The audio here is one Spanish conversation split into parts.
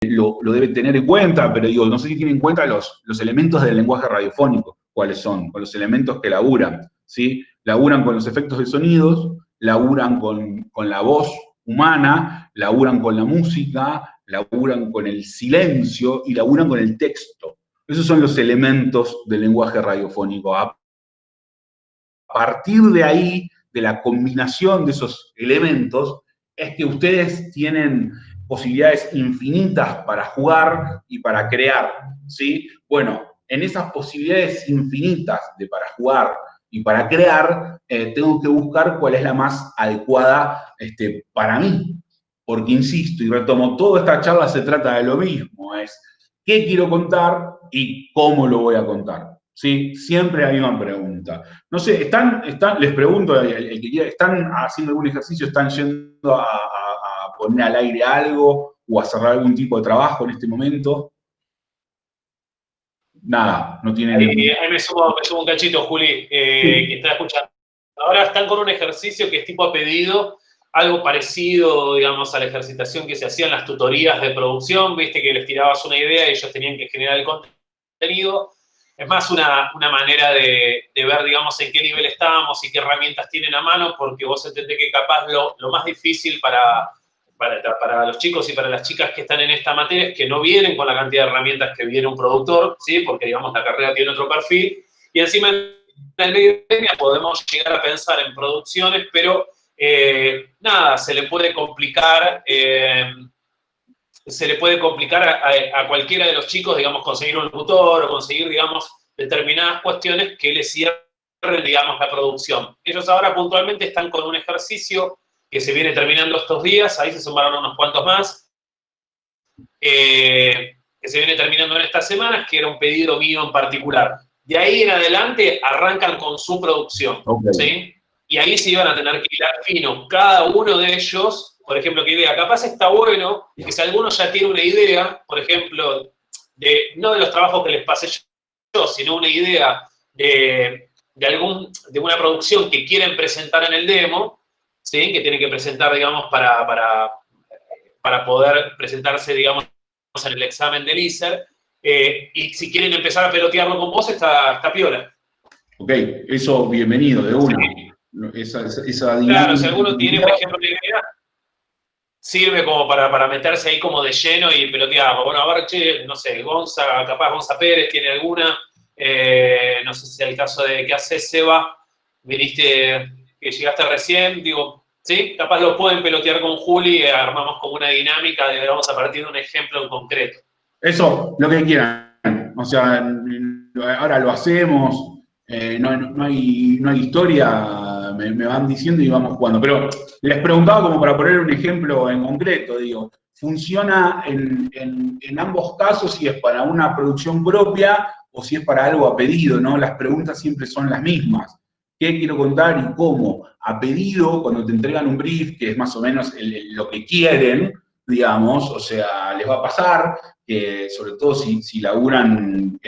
lo debe tener en cuenta, pero digo, no sé si tiene en cuenta los elementos del lenguaje radiofónico, cuáles son, con los elementos que laburan, ¿sí? Laburan con los efectos de sonidos, laburan con la voz humana, laburan con la música, laburan con el silencio y laburan con el texto. Esos son los elementos del lenguaje radiofónico. A partir de ahí, de la combinación de esos elementos, es que ustedes tienen posibilidades infinitas para jugar y para crear, ¿sí? Bueno, en esas posibilidades infinitas para jugar y para crear, tengo que buscar cuál es la más adecuada para mí. Porque, insisto, y retomo, toda esta charla se trata de lo mismo, es qué quiero contar y cómo lo voy a contar. ¿Sí? Siempre hay una pregunta. No sé, les pregunto, el que quiera, ¿están haciendo algún ejercicio? ¿Están yendo a poner al aire algo o a cerrar algún tipo de trabajo en este momento? Nada, no tienen... Ahí me sumo un cachito, Juli, que está escuchando. Ahora están con un ejercicio que es tipo a pedido, algo parecido, digamos, a la ejercitación que se hacía en las tutorías de producción, viste que les tirabas una idea y ellos tenían que generar el contenido. Es más una manera de ver, digamos, en qué nivel estábamos y qué herramientas tienen a mano, porque vos entendés que capaz lo más difícil para los chicos y para las chicas que están en esta materia es que no vienen con la cantidad de herramientas que viene un productor, ¿sí? Porque, digamos, la carrera tiene otro perfil, y encima en el medio de pandemia podemos llegar a pensar en producciones, pero nada, se le puede complicar a cualquiera de los chicos, digamos, conseguir un locutor o conseguir, digamos, determinadas cuestiones que les cierren, digamos, la producción. Ellos ahora puntualmente están con un ejercicio que se viene terminando estos días, ahí se sumaron unos cuantos más, que se viene terminando en estas semanas, que era un pedido mío en particular. De ahí en adelante arrancan con su producción, okay, ¿sí? Y ahí sí van a tener que ir fino. Cada uno de ellos, por ejemplo, qué idea, capaz está bueno que si alguno ya tiene una idea, por ejemplo, no de los trabajos que les pasé yo, sino una idea de una producción que quieren presentar en el demo, ¿sí? Que tienen que presentar, digamos, para poder presentarse, digamos, en el examen del ISER, y si quieren empezar a pelotearlo con vos, está piola. Ok, eso bienvenido, de una. Sí. Esa claro, si alguno tiene, por ejemplo, una idea, sirve como para meterse ahí como de lleno y pelotear. Bueno, a ver, che, no sé, capaz Gonza Pérez tiene alguna, no sé si es el caso de que haces, Seba, viniste, que llegaste recién, digo, sí, capaz lo pueden pelotear con Juli, armamos como una dinámica, vamos a partir de un ejemplo en concreto. Eso, lo que quieran. O sea, ahora lo hacemos, no hay historia, me van diciendo y vamos jugando. Pero les preguntaba como para poner un ejemplo en concreto, digo, ¿funciona en ambos casos si es para una producción propia o si es para algo a pedido, ¿no? Las preguntas siempre son las mismas. ¿Qué quiero contar y cómo? A pedido, cuando te entregan un brief, que es más o menos lo que quieren, digamos, o sea, les va a pasar que, sobre todo si laburan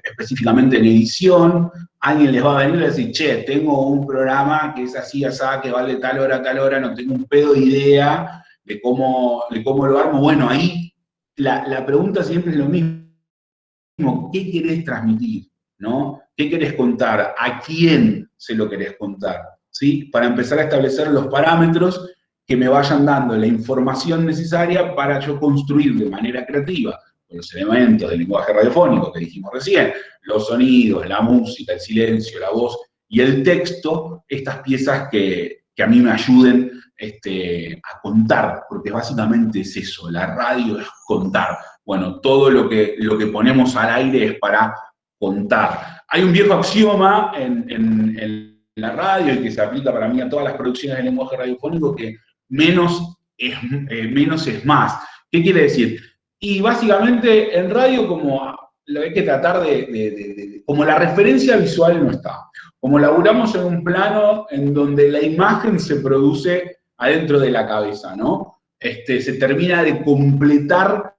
específicamente en edición, alguien les va a venir y les decir, che, tengo un programa que es así, asá, que vale tal hora, no tengo un pedo de idea de cómo lo armo. Bueno, ahí la pregunta siempre es lo mismo, ¿qué querés transmitir? ¿No? ¿Qué querés contar? ¿A quién se lo querés contar? ¿Sí? Para empezar a establecer los parámetros que me vayan dando la información necesaria para yo construir de manera creativa, con los elementos del lenguaje radiofónico que dijimos recién, los sonidos, la música, el silencio, la voz y el texto, estas piezas que a mí me ayuden a contar, porque básicamente es eso, la radio es contar. Bueno, todo lo que ponemos al aire es para contar. Hay un viejo axioma en la radio y que se aplica para mí a todas las producciones de lenguaje radiofónico, que menos es más. ¿Qué quiere decir? Y básicamente en radio como lo hay que tratar como la referencia visual no está. Como laburamos en un plano en donde la imagen se produce adentro de la cabeza, ¿no? Se termina de completar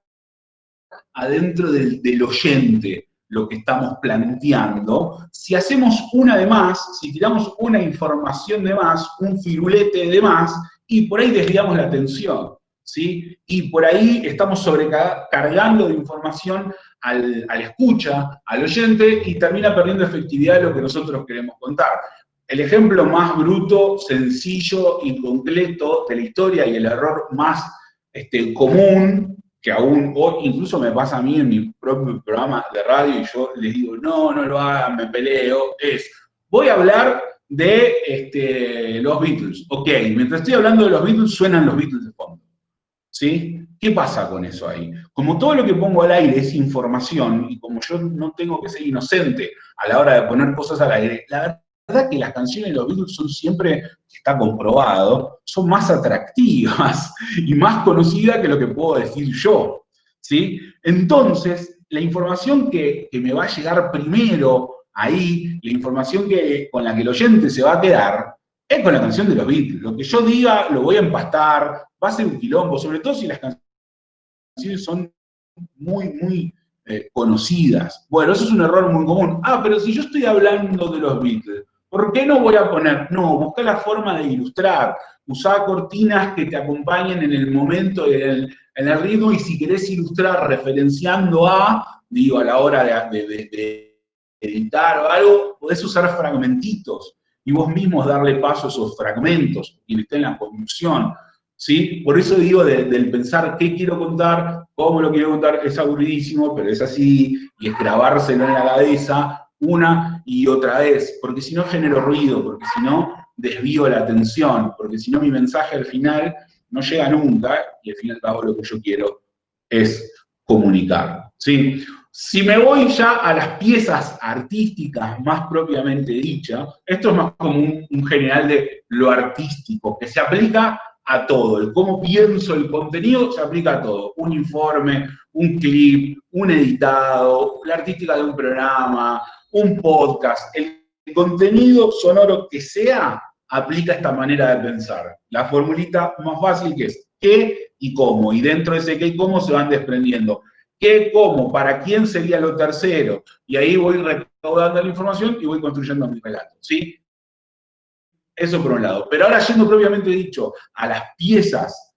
adentro del oyente lo que estamos planteando. Si hacemos una de más, si tiramos una información de más, un firulete de más, y por ahí desviamos la atención. ¿sí? Y por ahí estamos sobrecargando de información al escucha, al oyente, y termina perdiendo efectividad lo que nosotros queremos contar. El ejemplo más bruto, sencillo y concreto de la historia y el error más común, que aún hoy incluso me pasa a mí en mi propio programa de radio y yo les digo, no, no lo hagan, me peleo, voy a hablar de los Beatles. Ok, mientras estoy hablando de los Beatles, suenan los Beatles de fondo. ¿Sí? ¿Qué pasa con eso ahí? Como todo lo que pongo al aire es información, y como yo no tengo que ser inocente a la hora de poner cosas al aire, la verdad que las canciones de los Beatles son siempre, está comprobado, son más atractivas y más conocidas que lo que puedo decir yo. ¿Sí? Entonces, la información que me va a llegar primero ahí, la información con la que el oyente se va a quedar, es con la canción de los Beatles. Lo que yo diga lo voy a empastar, va a ser un quilombo, sobre todo si las canciones son muy conocidas. Bueno, eso es un error muy común. Ah, pero si yo estoy hablando de los Beatles, ¿por qué no voy a poner? No, busca la forma de ilustrar. Usá cortinas que te acompañen en el momento, en el ritmo, y si querés ilustrar referenciando digo, a la hora de editar o algo, podés usar fragmentitos y vos mismos darle paso a esos fragmentos, y está en la conducción. ¿Sí? Por eso digo del pensar qué quiero contar, cómo lo quiero contar, es aburridísimo, pero es así, y es grabárselo en la cabeza una y otra vez, porque si no genero ruido, porque si no desvío la atención, porque si no mi mensaje al final no llega nunca, y al fin y al cabo lo que yo quiero es comunicar. ¿Sí? Si me voy ya a las piezas artísticas más propiamente dichas, esto es más como un general de lo artístico, que se aplica a todo. El cómo pienso el contenido se aplica a todo. Un informe, un clip, un editado, la artística de un programa, un podcast. El contenido sonoro que sea, aplica esta manera de pensar. La formulita más fácil que es qué y cómo. Y dentro de ese qué y cómo se van desprendiendo. ¿Qué, cómo? ¿Para quién sería lo tercero? Y ahí voy recaudando la información y voy construyendo mi relato. ¿Sí? Eso por un lado. Pero ahora yendo propiamente dicho a las piezas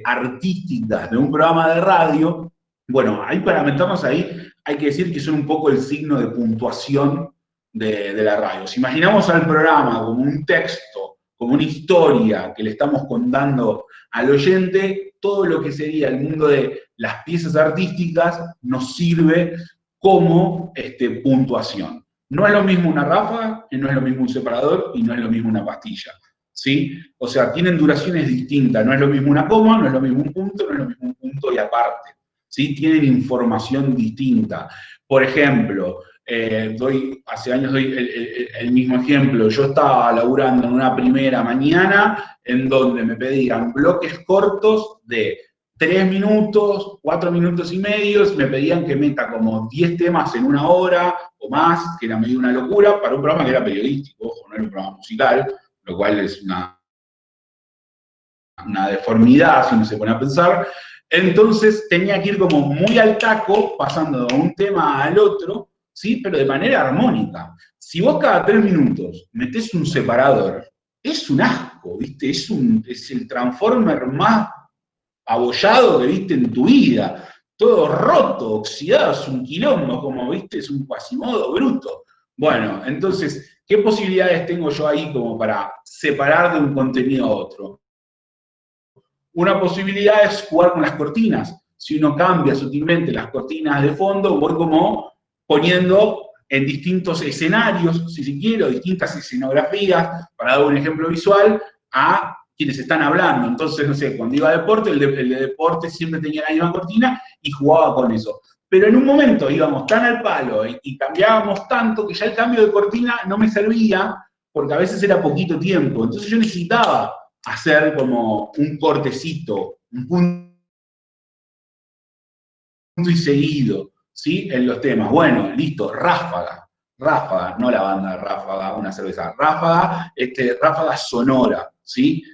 artísticas de un programa de radio, bueno, ahí para meternos ahí hay que decir que son un poco el signo de puntuación de la radio. Si imaginamos al programa como un texto, como una historia que le estamos contando al oyente, todo lo que sería el mundo de las piezas artísticas nos sirve como puntuación. No es lo mismo una ráfaga, no es lo mismo un separador y no es lo mismo una pastilla. ¿Sí? O sea, tienen duraciones distintas. No es lo mismo una coma, no es lo mismo un punto, no es lo mismo un punto y aparte. ¿Sí? Tienen información distinta. Por ejemplo, hace años doy el mismo ejemplo. Yo estaba laburando en una primera mañana en donde me pedían bloques cortos de 3 minutos, 4 minutos y medio, me pedían que meta como 10 temas en una hora o más, que era medio una locura, para un programa que era periodístico, ojo, no era un programa musical, lo cual es una deformidad si uno se pone a pensar. Entonces tenía que ir como muy al taco, pasando de un tema al otro, ¿sí? Pero de manera armónica. Si vos cada 3 minutos metés un separador, es un asco, ¿viste? Es el transformer más abollado que viste en tu vida, todo roto, oxidado, es un quilombo, como viste, es un Quasimodo bruto. Bueno, entonces, ¿qué posibilidades tengo yo ahí como para separar de un contenido a otro? Una posibilidad es jugar con las cortinas. Si uno cambia sutilmente las cortinas de fondo, voy como poniendo en distintos escenarios, si se quiere, o distintas escenografías, para dar un ejemplo visual, a quienes están hablando. Entonces, no sé, cuando iba a deporte, el de deporte siempre tenía la misma cortina y jugaba con eso. Pero en un momento íbamos tan al palo y cambiábamos tanto que ya el cambio de cortina no me servía, porque a veces era poquito tiempo. Entonces yo necesitaba hacer como un cortecito, un punto y seguido, ¿sí? En los temas. Bueno, listo, ráfaga. Ráfaga, no la banda Ráfaga, una cerveza. Ráfaga, ráfaga sonora, ¿sí?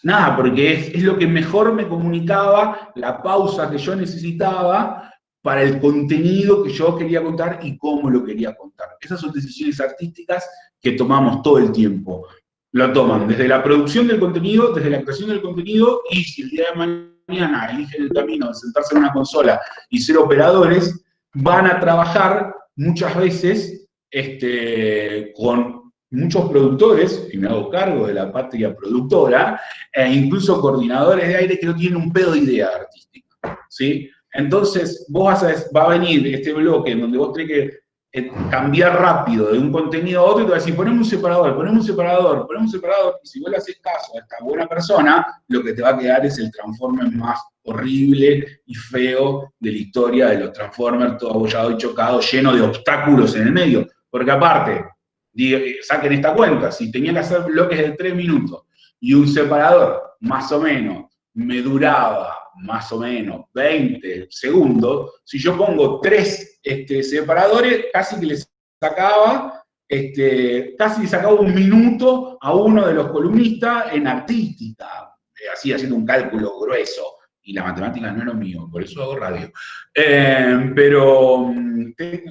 Nada, porque es lo que mejor me comunicaba, la pausa que yo necesitaba para el contenido que yo quería contar y cómo lo quería contar. Esas son decisiones artísticas que tomamos todo el tiempo. Lo toman desde la producción del contenido, desde la creación del contenido, y si el día de mañana mañana eligen el camino de sentarse en una consola y ser operadores, van a trabajar muchas veces con muchos productores, y me hago cargo de la patria productora, e incluso coordinadores de aire que no tienen un pedo de idea artística, ¿sí? Entonces, va a venir este bloque en donde vos tenés que cambiar rápido de un contenido a otro y te va a decir, poneme un separador, poneme un separador, poneme un separador, y si vos le haces caso a esta buena persona, lo que te va a quedar es el Transformer más horrible y feo de la historia de los Transformers, todo abollado y chocado, lleno de obstáculos en el medio. Porque aparte, saquen esta cuenta, si tenía que hacer bloques de 3 minutos y un separador, más o menos, me duraba más o menos 20 segundos, si yo pongo 3 separadores, casi que les sacaba, casi le sacaba un minuto a uno de los columnistas en artística, así haciendo un cálculo grueso. Y la matemática no es lo mío, por eso hago radio. Pero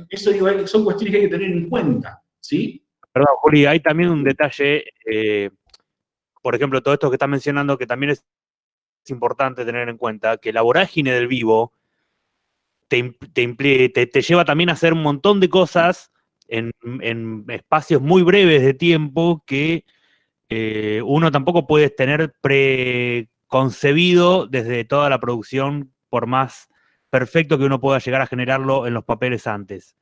eso digo, son cuestiones que hay que tener en cuenta, ¿sí? Perdón, Juli, hay también un detalle, por ejemplo, todo esto que estás mencionando, que también es importante tener en cuenta, que la vorágine del vivo te lleva también a hacer un montón de cosas en espacios muy breves de tiempo que uno tampoco puede tener preconcebido desde toda la producción, por más perfecto que uno pueda llegar a generarlo en los papeles antes.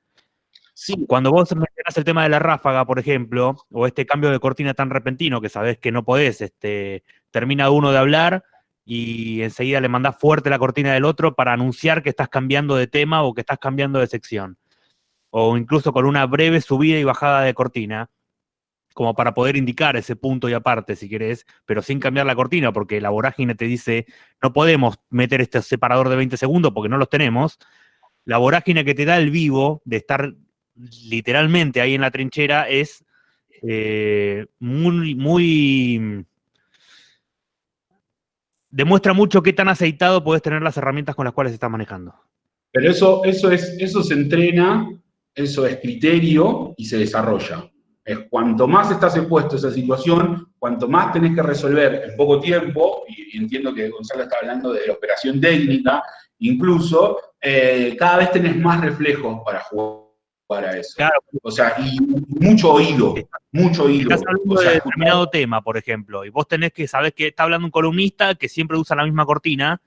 Sí. Cuando vos mencionás el tema de la ráfaga, por ejemplo, o este cambio de cortina tan repentino que sabés que no podés, termina uno de hablar y enseguida le mandás fuerte la cortina del otro para anunciar que estás cambiando de tema o que estás cambiando de sección. O incluso con una breve subida y bajada de cortina, como para poder indicar ese punto y aparte, si querés, pero sin cambiar la cortina, porque la vorágine te dice, no podemos meter este separador de 20 segundos porque no los tenemos. La vorágine que te da el vivo de estar literalmente ahí en la trinchera es muy demuestra mucho qué tan aceitado podés tener las herramientas con las cuales estás manejando. Pero eso se entrena, eso es criterio y se desarrolla. Es cuanto más estás expuesto a esa situación, cuanto más tenés que resolver en poco tiempo, y entiendo que Gonzalo está hablando de la operación técnica, incluso, cada vez tenés más reflejos para jugar a eso. Claro. O sea, y mucho oído, mucho oído. Estás hablando de determinado tema, por ejemplo, y vos tenés que saber que está hablando un columnista que siempre usa la misma cortina,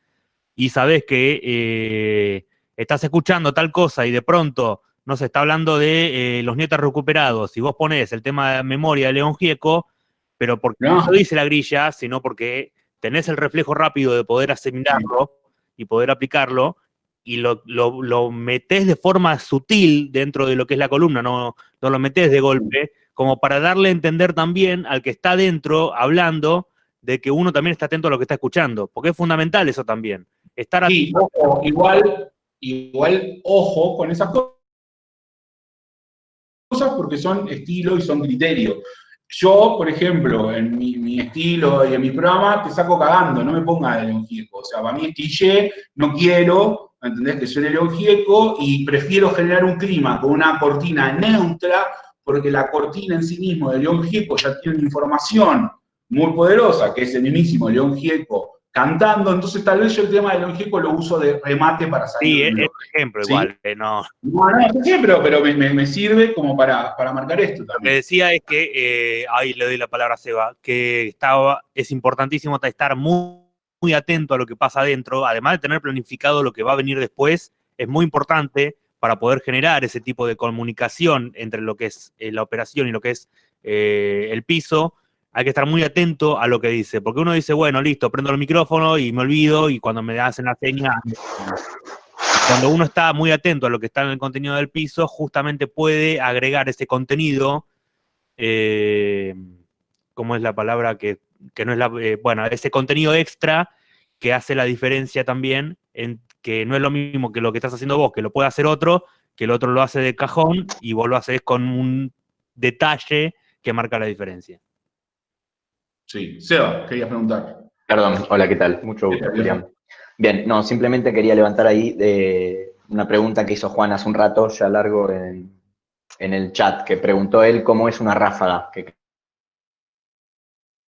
y sabés que estás escuchando tal cosa y de pronto, no sé, está hablando de los nietos recuperados, y vos ponés el tema de memoria de León Gieco, pero porque no dice la grilla, sino porque tenés el reflejo rápido de poder asimilarlo y poder aplicarlo, y lo metés de forma sutil dentro de lo que es la columna, no lo metés de golpe, como para darle a entender también al que está dentro hablando de que uno también está atento a lo que está escuchando, porque es fundamental eso también. Estar sí, ojo, igual ojo con esas cosas porque son estilo y son criterio. Yo, por ejemplo, en mi estilo y en mi programa, te saco cagando, no me ponga de León Gieco. O sea, para mí es cliché, no quiero, ¿entendés? Que suene León Gieco y prefiero generar un clima con una cortina neutra, porque la cortina en sí mismo de León Gieco ya tiene una información muy poderosa, que es el mismísimo León Gieco cantando, entonces tal vez yo el tema de León Gieco lo uso de remate para salir. Sí, es un ejemplo, ¿sí? Igual, no. No, sí, pero me sirve como para marcar esto también. Lo que decía es que, ahí le doy la palabra a Seba, que es importantísimo estar muy atento a lo que pasa adentro, además de tener planificado lo que va a venir después, es muy importante para poder generar ese tipo de comunicación entre lo que es la operación y lo que es el piso. Hay que estar muy atento a lo que dice, porque uno dice, bueno, listo, prendo el micrófono y me olvido, y cuando me hacen la señal, cuando uno está muy atento a lo que está en el contenido del piso, justamente puede agregar ese contenido, ¿cómo es la palabra? Que no es la, bueno, ese contenido extra que hace la diferencia también, en que no es lo mismo que lo que estás haciendo vos, que lo puede hacer otro, que el otro lo hace de cajón y vos lo haces con un detalle que marca la diferencia. Sí, Seba, querías preguntar. Perdón, hola, ¿qué tal? Mucho gusto, Julián. Bien, no, simplemente quería levantar ahí una pregunta que hizo Juan hace un rato, ya largo en el chat, que preguntó él cómo es una ráfaga, que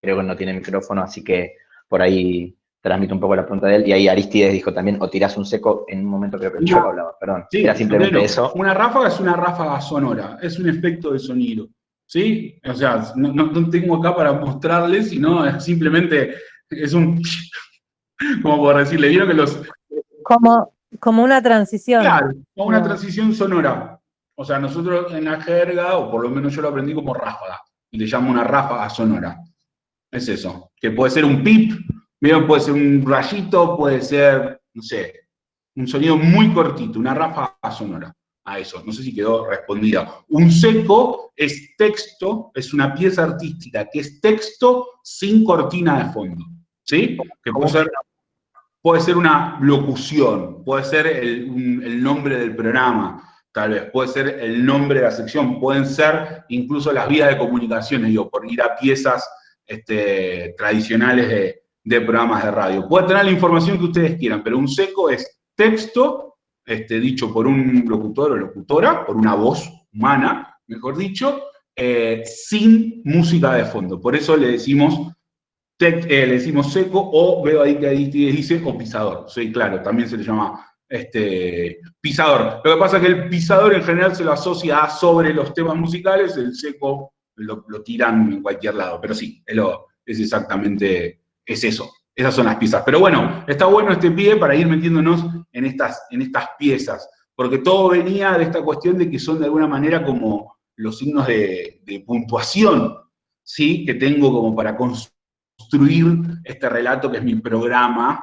creo que no tiene micrófono, así que por ahí transmite un poco la pregunta de él, y ahí Aristides dijo también, o tirás un seco, en un momento creo que el Chaco hablaba, perdón. Sí, Era simplemente bueno, eso. una ráfaga es una ráfaga sonora, es un efecto de sonido, ¿sí? O sea, no tengo acá para mostrarles, sino es simplemente, es un, como por decirle, vieron que los, Como una transición. claro, como una No. transición sonora. O sea, nosotros en la jerga, o por lo menos yo lo aprendí como ráfaga, y le llamo una ráfaga sonora. Es eso, que puede ser un pip, ¿vieron? Puede ser un rayito, puede ser, no sé, un sonido muy cortito, una ráfaga sonora a eso. No sé si quedó respondida. Un seco es texto, es una pieza artística que es texto sin cortina de fondo, ¿sí? Que puede ser una locución, puede ser el nombre del programa, tal vez, puede ser el nombre de la sección, pueden ser incluso las vías de comunicaciones, digo, por ir a piezas tradicionales de programas de radio. Puede tener la información que ustedes quieran, pero un seco es texto dicho por un locutor o locutora, por una voz humana, mejor dicho, sin música de fondo. Por eso le decimos seco, o veo ahí que dice o pisador. Sí, claro, también se le llama pisador. Lo que pasa es que el pisador en general se lo asocia a sobre los temas musicales, el seco lo tiran en cualquier lado, pero sí, es exactamente, es eso. Esas son las piezas. Pero bueno, está bueno este pie para ir metiéndonos en estas piezas, porque todo venía de esta cuestión de que son de alguna manera como los signos de puntuación, ¿sí? Que tengo como para construir este relato que es mi programa,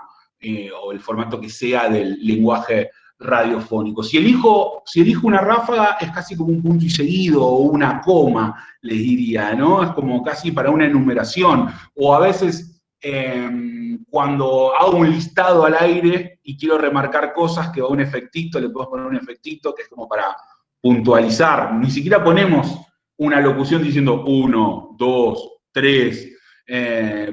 o el formato que sea del lenguaje radiofónico. Si elijo una ráfaga, es casi como un punto y seguido, o una coma, les diría, ¿no? Es como casi para una enumeración, o a veces cuando hago un listado al aire y quiero remarcar cosas, que va un efectito, le puedo poner un efectito que es como para puntualizar. Ni siquiera ponemos una locución diciendo 1, 2, 3,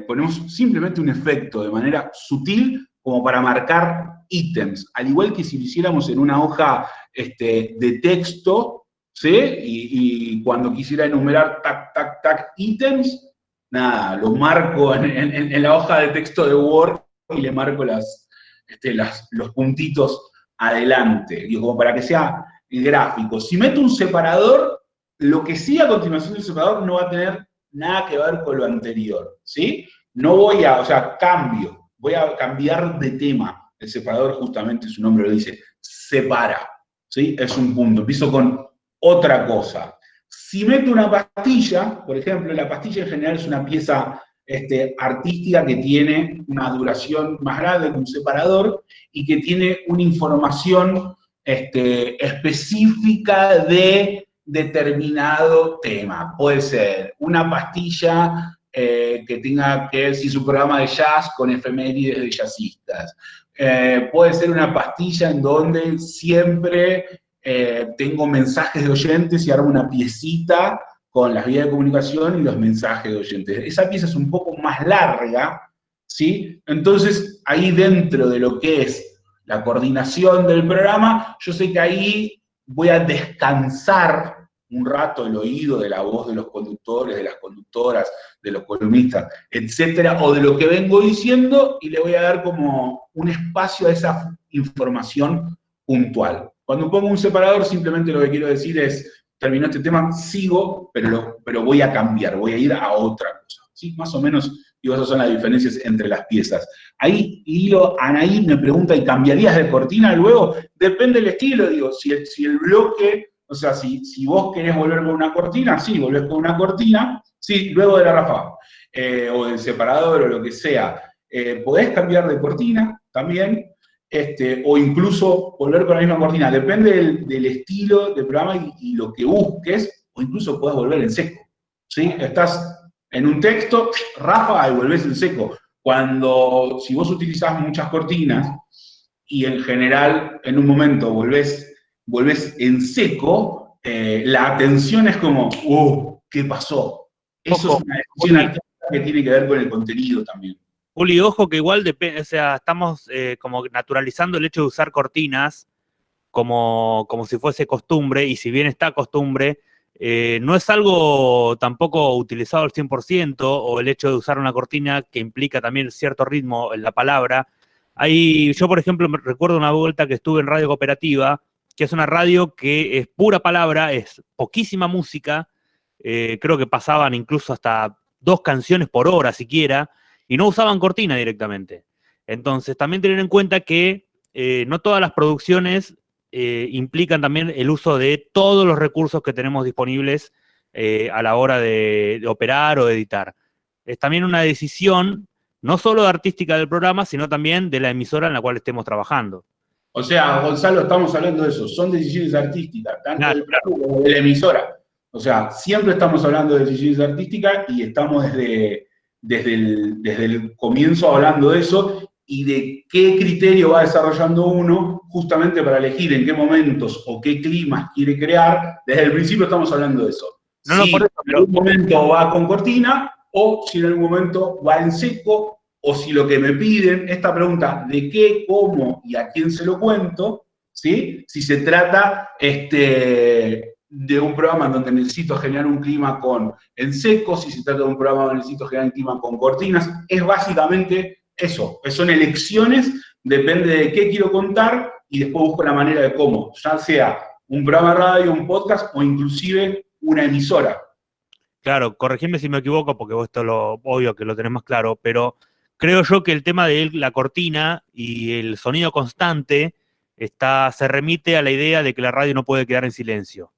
ponemos simplemente un efecto de manera sutil como para marcar ítems, al igual que si lo hiciéramos en una hoja de texto, ¿sí? Y cuando quisiera enumerar tac, tac, tac, ítems, nada, lo marco en la hoja de texto de Word y le marco los puntitos adelante, digo, como para que sea gráfico. Si meto un separador, lo que sigue a continuación del separador no va a tener nada que ver con lo anterior, ¿sí? No voy a, o sea, voy a cambiar de tema. El separador, justamente su nombre lo dice, separa, ¿sí? Es un punto. Empiezo con otra cosa. Si meto una pastilla, por ejemplo, la pastilla en general es una pieza artística que tiene una duración más grande que un separador y que tiene una información específica de determinado tema. Puede ser una pastilla que tenga que ver si su programa de jazz con efemérides de jazzistas. Puede ser una pastilla en donde siempre tengo mensajes de oyentes y armo una piecita con las vías de comunicación y los mensajes de oyentes. Esa pieza es un poco más larga, ¿sí? Entonces, ahí dentro de lo que es la coordinación del programa, yo sé que ahí voy a descansar un rato el oído de la voz de los conductores, de las conductoras, de los columnistas, etcétera, o de lo que vengo diciendo, y le voy a dar como un espacio a esa información puntual. Cuando pongo un separador, simplemente lo que quiero decir es, terminó este tema, sigo, pero voy a cambiar, voy a ir a otra cosa. ¿Sí? Más o menos, digo, esas son las diferencias entre las piezas. Ahí, Anaí me pregunta, ¿y cambiarías de cortina luego? Depende del estilo, digo, si el bloque, o sea, si vos querés volver con una cortina, sí, volvés con una cortina, sí, luego de la ráfaga, o del separador, o lo que sea. Podés cambiar de cortina también, o incluso volver con la misma cortina. Depende del estilo del programa y lo que busques, o incluso podés volver en seco. ¿Sí? Estás en un texto, ráfaga y volvés en seco. Si vos utilizás muchas cortinas y en general en un momento volvés en seco, la atención es como, ¿qué pasó? Eso es una decisión artística que tiene que ver con el contenido también. Juli, ojo que igual depende, o sea, estamos como naturalizando el hecho de usar cortinas como si fuese costumbre, y si bien está costumbre, no es algo tampoco utilizado al 100%, o el hecho de usar una cortina que implica también cierto ritmo en la palabra. Yo, por ejemplo, me recuerdo una vuelta que estuve en Radio Cooperativa, que es una radio que es pura palabra, es poquísima música, creo que pasaban incluso hasta 2 canciones por hora siquiera, y no usaban cortina directamente. Entonces, también tener en cuenta que no todas las producciones implican también el uso de todos los recursos que tenemos disponibles a la hora de operar o de editar. Es también una decisión, no solo artística del programa, sino también de la emisora en la cual estemos trabajando. O sea, Gonzalo, estamos hablando de eso, son decisiones artísticas, tanto Claro. del programa como de la emisora. O sea, siempre estamos hablando de decisiones artísticas y estamos desde el comienzo hablando de eso y de qué criterio va desarrollando uno justamente para elegir en qué momentos o qué climas quiere crear. Desde el principio estamos hablando de eso. No, Si por eso, en algún momento va con cortina o si en algún momento va en seco, o si lo que me piden, esta pregunta de qué, cómo y a quién se lo cuento, ¿sí? Si se trata de un programa en donde necesito generar un clima en seco, si se trata de un programa donde necesito generar un clima con cortinas, es básicamente eso, son elecciones, depende de qué quiero contar y después busco la manera de cómo, ya sea un programa de radio, un podcast o inclusive una emisora. Claro, corregime si me equivoco, porque vos esto obvio que lo tenés más claro, pero creo yo que el tema de la cortina y el sonido constante se remite a la idea de que la radio no puede quedar en silencio.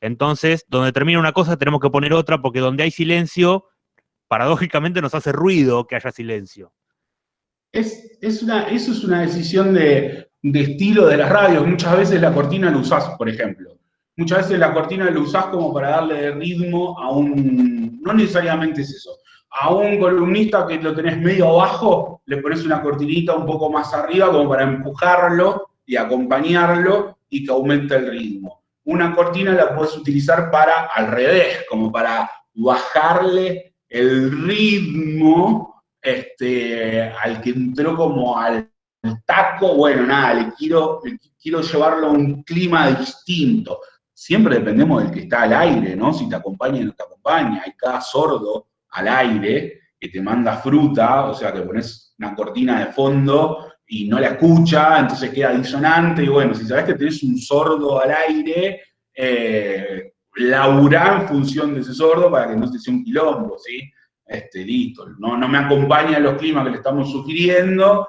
Entonces, donde termina una cosa tenemos que poner otra, porque donde hay silencio, paradójicamente nos hace ruido que haya silencio. Eso es una decisión de estilo de las radios. Muchas veces la cortina la usás, por ejemplo. Muchas veces la cortina la usás como para darle ritmo no necesariamente es eso. A un columnista que lo tenés medio abajo, le pones una cortinita un poco más arriba como para empujarlo y acompañarlo y que aumente el ritmo. Una cortina la puedes utilizar al revés, como para bajarle el ritmo al que entró como al taco. Bueno, nada, le quiero llevarlo a un clima distinto. Siempre dependemos del que está al aire, ¿no? Si te acompaña o no te acompaña. Hay cada sordo al aire que te manda fruta, o sea, que pones una cortina de fondo y no la escucha, entonces queda disonante. Y bueno, si sabés que tenés un sordo al aire, laburá en función de ese sordo para que no te sea un quilombo, ¿sí? Listo, no me acompaña los climas que le estamos sugiriendo,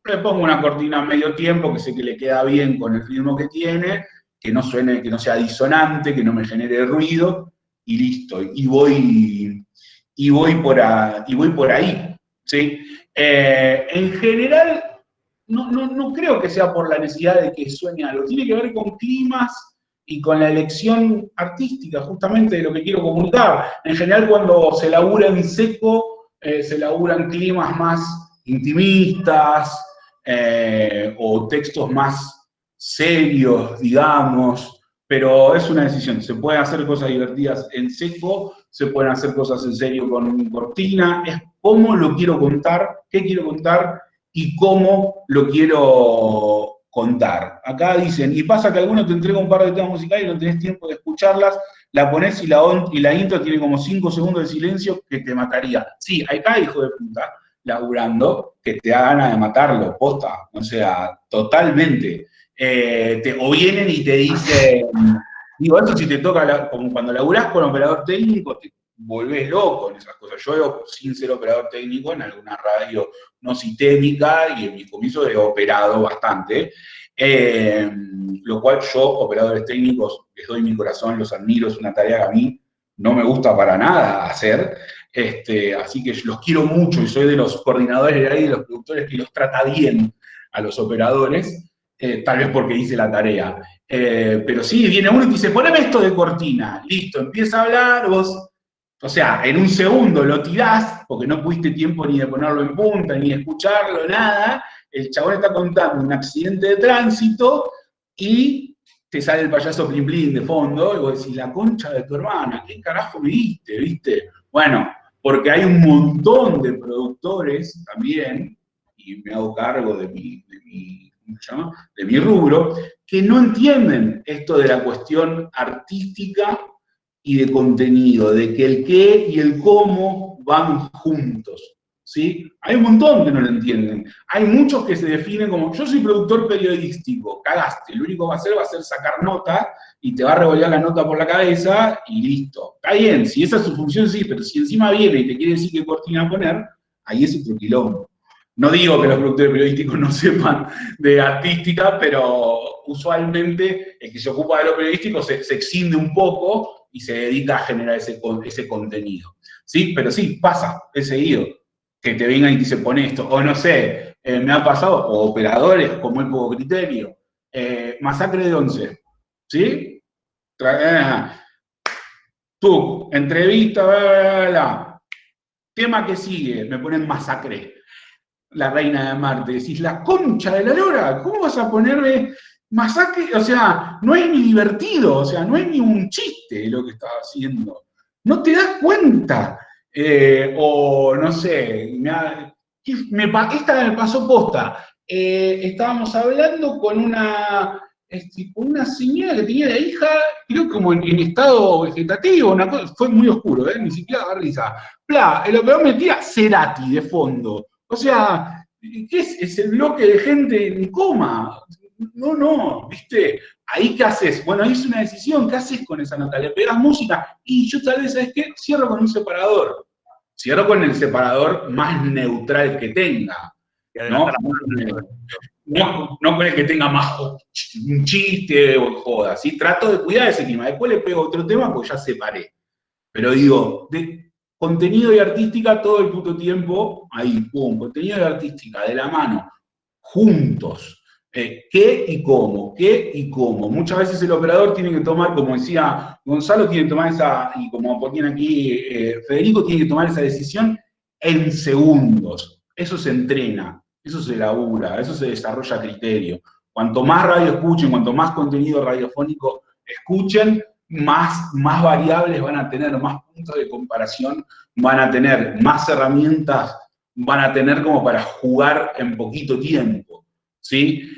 le pongo una cortina a medio tiempo que sé que le queda bien con el ritmo que tiene, que no suene, que no sea disonante, que no me genere ruido, y listo, y voy por ahí, ¿sí? En general, no creo que sea por la necesidad de que suene algo, tiene que ver con climas y con la elección artística, justamente, de lo que quiero comunicar. En general, cuando se labura en seco, se laburan climas más intimistas, o textos más serios, digamos, pero es una decisión. Se pueden hacer cosas divertidas en seco, se pueden hacer cosas en serio con cortina, es cómo lo quiero contar, qué quiero contar y cómo lo quiero contar. Acá dicen, y pasa que alguno te entrega un par de temas musicales y no tenés tiempo de escucharlas, la ponés y la intro tiene como 5 segundos de silencio que te mataría. Sí, acá, hijo de puta, laburando, que te da ganas de matarlo, posta, o sea, totalmente. O vienen y te dicen, digo, eso si te toca, como cuando laburás con operador técnico, te volvés loco en esas cosas. Yo, sin ser operador técnico, en alguna radio no sistémica, y en mis comienzos he operado bastante, lo cual yo, operadores técnicos, les doy mi corazón, los admiro, es una tarea que a mí no me gusta para nada hacer, así que los quiero mucho y soy de los coordinadores de ahí, de los productores que los trata bien a los operadores, tal vez porque hice la tarea. Pero sí, viene uno y te dice, poneme esto de cortina, listo, empieza a hablar, vos, o sea, en un segundo lo tirás, porque no pudiste tiempo ni de ponerlo en punta, ni de escucharlo, nada, el chabón está contando un accidente de tránsito y te sale el payaso Plin Plin de fondo, y vos decís, la concha de tu hermana, ¿qué carajo me diste, viste? Bueno, porque hay un montón de productores también, y me hago cargo de mi rubro, que no entienden esto de la cuestión artística y de contenido, de que el qué y el cómo van juntos, ¿sí? Hay un montón que no lo entienden. Hay muchos que se definen como, yo soy productor periodístico, cagaste, lo único que va a ser sacar nota y te va a revolver la nota por la cabeza y listo. Está bien, si esa es su función, sí, pero si encima viene y te quiere decir qué cortina poner, ahí es otro quilombo. No digo que los productores periodísticos no sepan de artística, pero usualmente el que se ocupa de lo periodístico se extiende un poco y se dedica a generar ese contenido. ¿Sí? Pero sí, pasa, es seguido, que te vengan y se pone esto. O no sé, me ha pasado, o operadores como el Poco Criterio, Masacre de 11, ¿sí? Tú, entrevista, bla, bla, bla. Tema que sigue, me ponen Masacre. La Reina de Marte, decís, la concha de la lora, ¿cómo vas a ponerme Masacre? O sea, no es ni divertido, o sea, no es ni un chiste lo que estás haciendo. No te das cuenta. O no sé, esta me pasó posta. Estábamos hablando con una señora que tenía la hija, creo como en estado vegetativo, una cosa, fue muy oscuro, ni siquiera da risa. Bla, lo que metía Cerati de fondo. O sea, ¿qué es? Es el bloque de gente en coma. No, ¿viste? ¿Ahí qué haces? Bueno, ahí es una decisión. ¿Qué haces con esa nota? ¿Le pegas música? Y yo tal vez, ¿sabes qué? Cierro con un separador. Cierro con el separador más neutral que tenga. ¿No? No con el que tenga más un chiste o joda. ¿Sí? Trato de cuidar ese clima. Después le pego otro tema porque ya separé. Pero digo, de contenido y artística todo el puto tiempo, ahí, pum, contenido y artística, de la mano, juntos. ¿Qué y cómo? ¿Qué y cómo? Muchas veces el operador tiene que tomar, como decía Gonzalo, tiene que tomar esa, y como ponían aquí Federico, tiene que tomar esa decisión en segundos. Eso se entrena, eso se labura, eso se desarrolla a criterio. Cuanto más radio escuchen, cuanto más contenido radiofónico escuchen, más variables van a tener, más puntos de comparación van a tener, más herramientas van a tener como para jugar en poquito tiempo, ¿sí?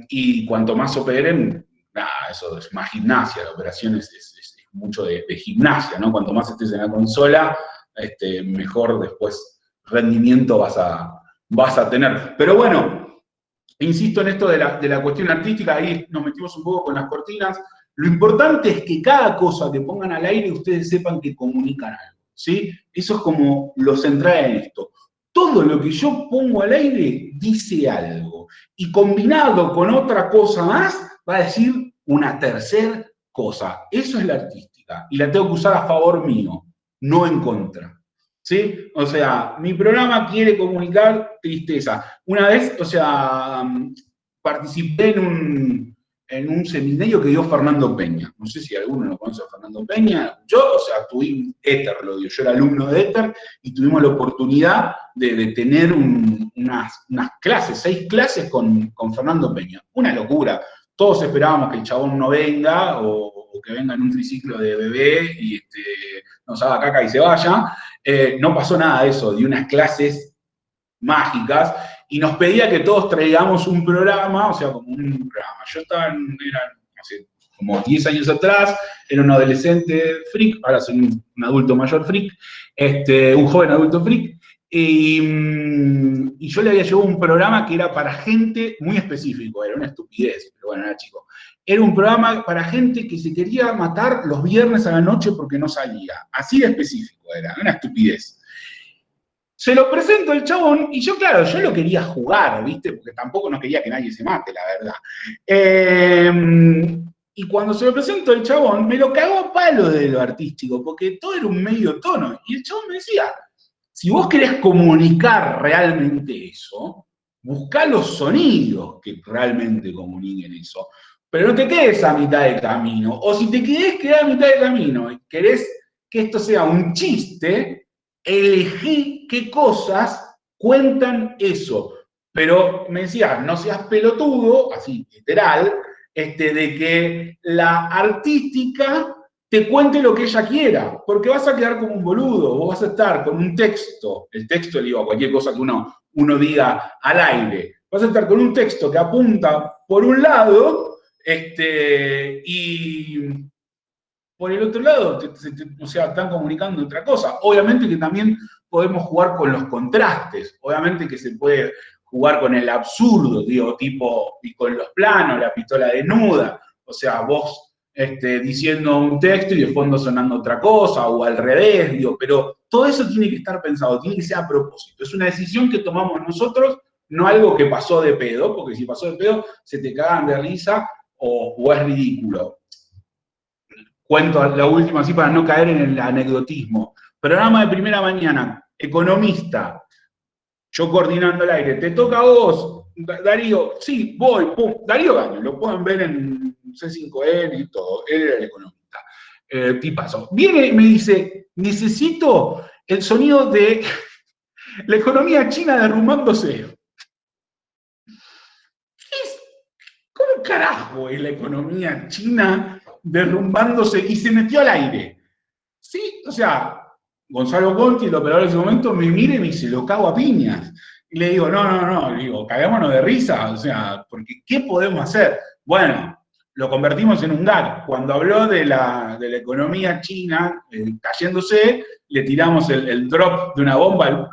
Y cuanto más operen, nada, eso es más gimnasia, la operación es mucho de gimnasia, ¿no? Cuanto más estés en la consola, mejor después rendimiento vas a tener. Pero bueno, insisto en esto de la cuestión artística, ahí nos metimos un poco con las cortinas. Lo importante es que cada cosa que pongan al aire ustedes sepan que comunican algo, ¿sí? Eso es como lo central en esto. Todo lo que yo pongo al aire dice algo. Y combinado con otra cosa más, va a decir una tercera cosa. Eso es la artística. Y la tengo que usar a favor mío, no en contra. ¿Sí? O sea, mi programa quiere comunicar tristeza. Una vez, o sea, participé en un seminario que dio Fernando Peña. No sé si alguno lo conoce a Fernando Peña. Yo, o sea, tuve Éter, lo dio. Yo era alumno de Éter y tuvimos la oportunidad de tener unas clases, 6 clases con Fernando Peña. Una locura. Todos esperábamos que el chabón no venga o que venga en un triciclo de bebé y nos haga caca y se vaya. No pasó nada de eso, dio unas clases mágicas y nos pedía que todos traigamos un programa, o sea, como un programa. Yo era, no sé, como 10 años atrás, era un adolescente freak, ahora soy un adulto mayor freak, un joven adulto freak, y yo le había llevado un programa que era para gente muy específico, era una estupidez, pero bueno, era chico. Era un programa para gente que se quería matar los viernes a la noche porque no salía. Así de específico era, una estupidez. Se lo presento al chabón y yo, claro, yo lo quería jugar, ¿viste? Porque tampoco no quería que nadie se mate, la verdad. Y cuando se lo presento al chabón, me lo cagó a palo de lo artístico, porque todo era un medio tono. Y el chabón me decía, si vos querés comunicar realmente eso, buscá los sonidos que realmente comuniquen eso. Pero no te quedes a mitad de camino. O si te quedás a mitad de camino y querés que esto sea un chiste, elegí qué cosas cuentan eso. Pero me decía, no seas pelotudo, así literal, de que la artística te cuente lo que ella quiera, porque vas a quedar como un boludo, vos vas a estar con un texto, el texto, digo, cualquier cosa que uno diga al aire, vas a estar con un texto que apunta por un lado, y por el otro lado, o sea, están comunicando otra cosa. Obviamente que también podemos jugar con los contrastes, obviamente que se puede jugar con el absurdo, digo, tipo, y con los planos, la pistola desnuda, o sea, vos diciendo un texto y de fondo sonando otra cosa, o al revés, digo, pero todo eso tiene que estar pensado, tiene que ser a propósito. Es una decisión que tomamos nosotros, no algo que pasó de pedo, porque si pasó de pedo, se te cagan de risa o es ridículo. Cuento la última así para no caer en el anecdotismo. Programa de primera mañana, economista, yo coordinando el aire, te toca a vos, Darío, sí, voy, pum, Darío gana, lo pueden ver en C5N y todo, él era el economista, tipazo. Viene y me dice, necesito el sonido de la economía china derrumbándose. ¿Cómo carajo es la economía china derrumbándose? Y se metió al aire. Sí, o sea, Gonzalo Conti, el operador de ese momento, me mira y me dice, lo cago a piñas. Y le digo, no, le digo, cagámonos de risa, o sea, porque ¿qué podemos hacer? Bueno, lo convertimos en un gag. Cuando habló de la economía china cayéndose, le tiramos el drop de una bomba,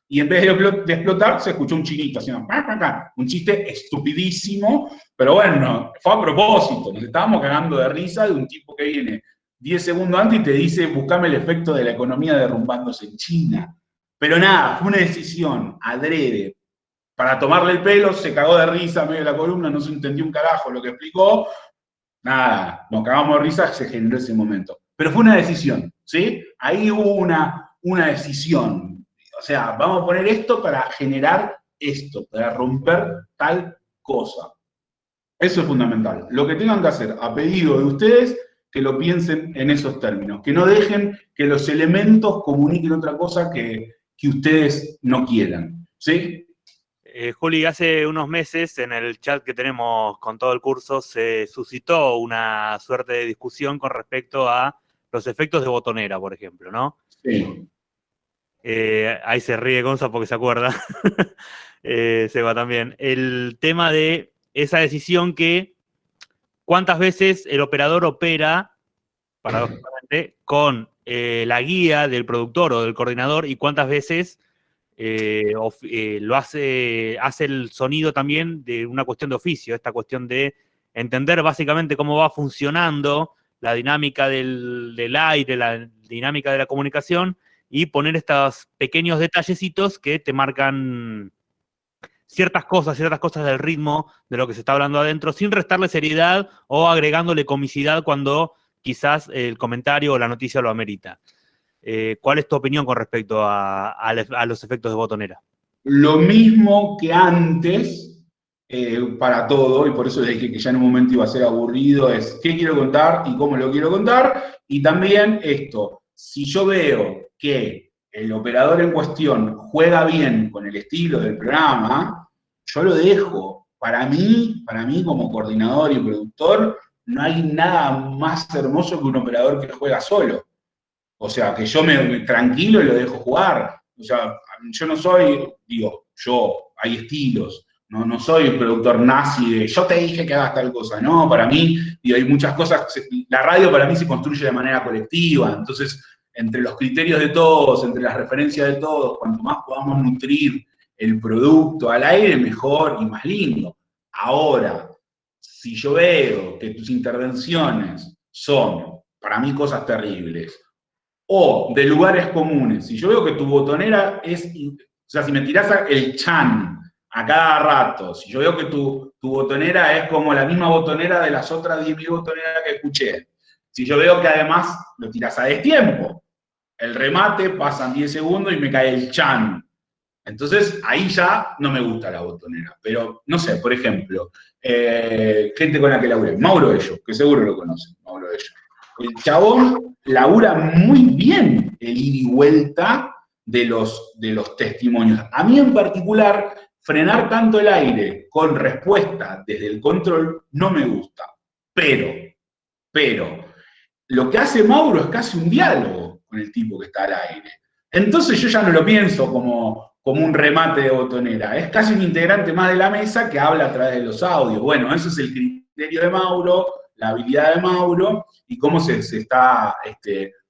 y en vez de explotar, se escuchó un chinito haciendo un chiste estupidísimo, pero bueno, fue a propósito, nos estábamos cagando de risa de un tipo que viene 10 segundos antes y te dice, buscame el efecto de la economía derrumbándose en China. Pero nada, fue una decisión adrede. Para tomarle el pelo, se cagó de risa en medio de la columna, no se entendió un carajo lo que explicó. Nada, nos cagamos de risa, se generó ese momento. Pero fue una decisión, ¿sí? Ahí hubo una decisión. O sea, vamos a poner esto para generar esto, para romper tal cosa. Eso es fundamental. Lo que tengan que hacer, a pedido de ustedes, que lo piensen en esos términos. Que no dejen que los elementos comuniquen otra cosa que ustedes no quieran. ¿Sí? Juli, hace unos meses en el chat que tenemos con todo el curso se suscitó una suerte de discusión con respecto a los efectos de botonera, por ejemplo, ¿no? Sí. Ahí se ríe Gonza porque se acuerda. Seba también. El tema de esa decisión que cuántas veces el operador opera, paradójicamente, con la guía del productor o del coordinador y cuántas veces lo hace el sonido también de una cuestión de oficio, esta cuestión de entender básicamente cómo va funcionando la dinámica del aire, la dinámica de la comunicación y poner estos pequeños detallecitos que te marcan ciertas cosas del ritmo de lo que se está hablando adentro, sin restarle seriedad o agregándole comicidad cuando quizás el comentario o la noticia lo amerita. ¿Cuál es tu opinión con respecto a los efectos de botonera? Lo mismo que antes, para todo, y por eso dije que ya en un momento iba a ser aburrido, es qué quiero contar y cómo lo quiero contar, y también esto, si yo veo que el operador en cuestión juega bien con el estilo del programa, yo lo dejo. Para mí como coordinador y productor, no hay nada más hermoso que un operador que juega solo. O sea, que yo me tranquilo y lo dejo jugar. O sea, yo no soy, hay estilos. No soy un productor nazi de yo te dije que hagas tal cosa. No, para mí, hay muchas cosas. La radio para mí se construye de manera colectiva. Entonces, entre los criterios de todos, entre las referencias de todos, cuanto más podamos nutrir el producto al aire, mejor y más lindo. Ahora, si yo veo que tus intervenciones son, para mí, cosas terribles, o de lugares comunes. Si yo veo que tu botonera o sea, si me tirás el chan a cada rato, si yo veo que tu botonera es como la misma botonera de las otras 10.000 botoneras que escuché, si yo veo que además lo tirás a destiempo, el remate, pasan 10 segundos y me cae el chan. Entonces, ahí ya no me gusta la botonera. Pero, no sé, por ejemplo, gente con la que laburé, Mauro Ello, que seguro lo conocen, Mauro Ello. El chabón labura muy bien el ida y vuelta de los testimonios. A mí en particular, frenar tanto el aire con respuesta desde el control no me gusta. Pero, lo que hace Mauro es casi un diálogo con el tipo que está al aire. Entonces yo ya no lo pienso como un remate de botonera. Es casi un integrante más de la mesa que habla a través de los audios. Bueno, ese es el criterio de Mauro, la habilidad de Mauro y cómo se está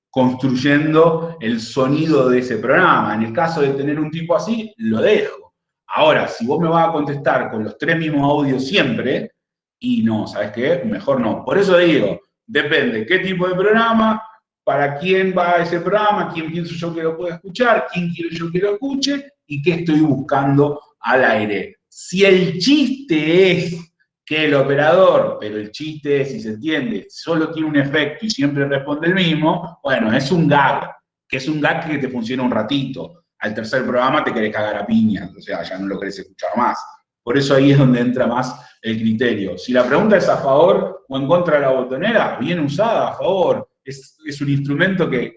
construyendo el sonido de ese programa. En el caso de tener un tipo así, lo dejo. Ahora, si vos me vas a contestar con los 3 mismos audios siempre, y no, ¿sabes qué? Mejor no. Por eso digo, depende qué tipo de programa, para quién va ese programa, quién pienso yo que lo pueda escuchar, quién quiero yo que lo escuche y qué estoy buscando al aire. Si el chiste es que el operador, pero el chiste es, si se entiende, solo tiene un efecto y siempre responde el mismo, bueno, es un gag, que es un gag que te funciona un ratito. Al tercer programa te querés cagar a piñas, o sea, ya no lo querés escuchar más. Por eso ahí es donde entra más el criterio. Si la pregunta es a favor o en contra de la botonera, bien usada, a favor. Es un instrumento que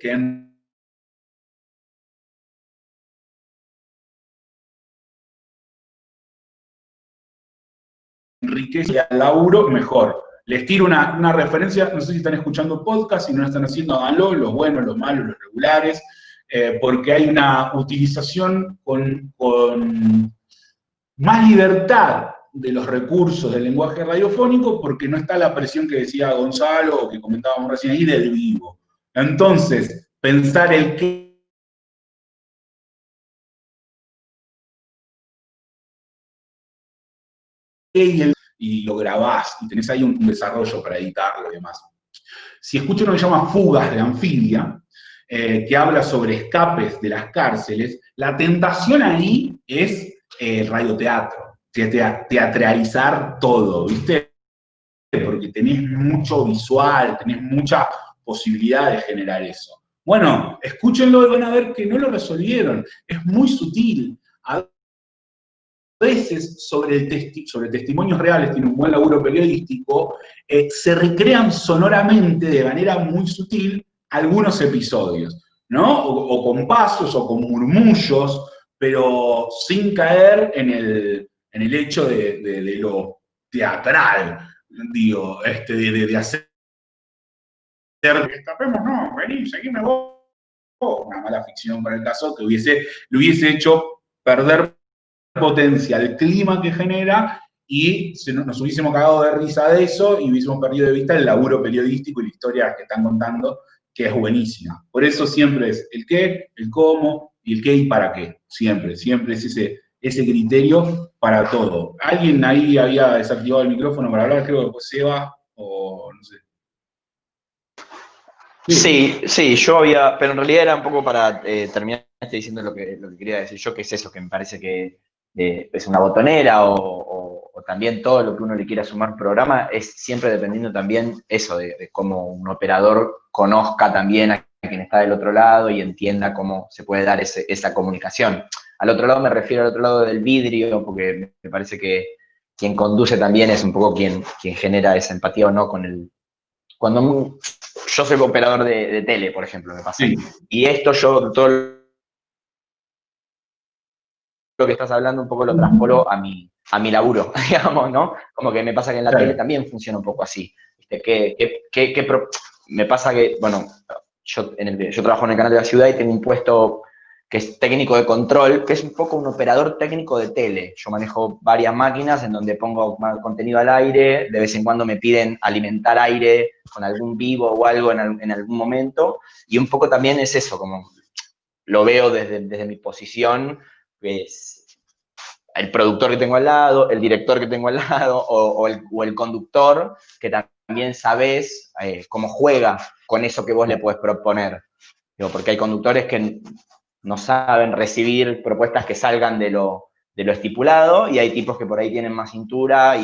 enriquece al laburo mejor. Les tiro una referencia, no sé si están escuchando podcast, si no lo están haciendo, háganlo, los buenos, los malos, los regulares, porque hay una utilización con más libertad de los recursos del lenguaje radiofónico porque no está la presión que decía Gonzalo o que comentábamos recién ahí del vivo. Entonces, pensar el qué y lo grabás y tenés ahí un desarrollo para editarlo y demás. Si escucho uno que se llama Fugas de Anfibia, que habla sobre escapes de las cárceles, la tentación ahí es radioteatro, teatralizar todo, ¿viste? Porque tenés mucho visual, tenés mucha posibilidad de generar eso. Bueno, escúchenlo y van a ver que no lo resolvieron, es muy sutil. A veces sobre testimonios reales, tiene un buen laburo periodístico, se recrean sonoramente de manera muy sutil algunos episodios, ¿no? O con pasos o con murmullos, pero sin caer en el hecho de lo teatral, digo, de hacer, escapemos, no, vení, seguime vos, una mala ficción para el caso, que le hubiese hecho perder potencia el clima que genera y nos hubiésemos cagado de risa de eso y hubiésemos perdido de vista el laburo periodístico y la historia que están contando, que es buenísima. Por eso siempre es el qué, el cómo y el qué y para qué. Siempre es ese criterio para todo. ¿Alguien ahí había desactivado el micrófono para hablar? Creo que fue Seba o no sé. Sí, yo había, pero en realidad era un poco para terminar diciendo lo que quería decir yo, que es eso, que me parece que es una botonera o también todo lo que uno le quiera sumar programa, es siempre dependiendo también eso, de cómo un operador conozca también a quien está del otro lado y entienda cómo se puede dar esa comunicación. Al otro lado me refiero al otro lado del vidrio, porque me parece que quien conduce también es un poco quien genera esa empatía o no con el... Cuando yo soy operador de tele, por ejemplo, me pasa. Sí. Y esto yo, todo lo que estás hablando, un poco lo traspolo a mi laburo, digamos, ¿no? Como que me pasa que en la tele también funciona un poco así. ¿Viste? Me pasa que, bueno, yo trabajo en el canal de la ciudad y tengo un puesto que es técnico de control, que es un poco un operador técnico de tele. Yo manejo varias máquinas en donde pongo contenido al aire, de vez en cuando me piden alimentar aire con algún vivo o algo en algún momento, y un poco también es eso, como lo veo desde mi posición, es el productor que tengo al lado, el director que tengo al lado, o el conductor, que también sabes cómo juega con eso que vos le podés proponer. Digo, porque hay conductores que no saben recibir propuestas que salgan de lo estipulado, y hay tipos que por ahí tienen más cintura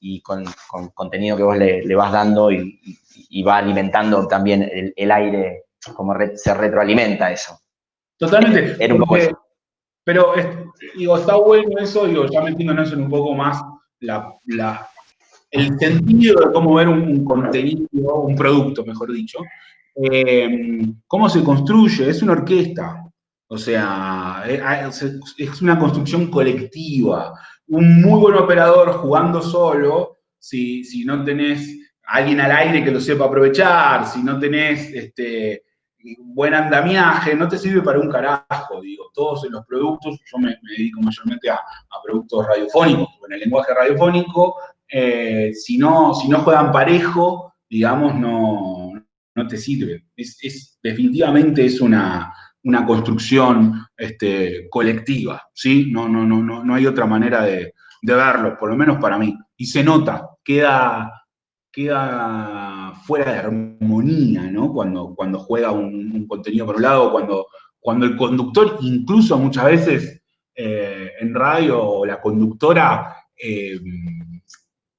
y con contenido que vos le vas dando y va alimentando también el aire, como se retroalimenta eso. Totalmente. Era un poco eso. Pero, digo, está bueno eso, digo, ya metiéndonos en un poco más el sentido de cómo ver un contenido, un producto, mejor dicho. Cómo se construye, es una orquesta. O sea, es una construcción colectiva. Un muy buen operador jugando solo, si no tenés a alguien al aire que lo sepa aprovechar, si no tenés buen andamiaje, no te sirve para un carajo, digo. Todos en los productos, yo me dedico mayormente a productos radiofónicos, en el lenguaje radiofónico, si no juegan parejo, digamos, no te sirve. Definitivamente es una construcción colectiva, ¿sí? No hay otra manera de verlo, por lo menos para mí. Y se nota, queda fuera de armonía, ¿no? Cuando juega un contenido por un lado, cuando el conductor, incluso muchas veces en radio, o la conductora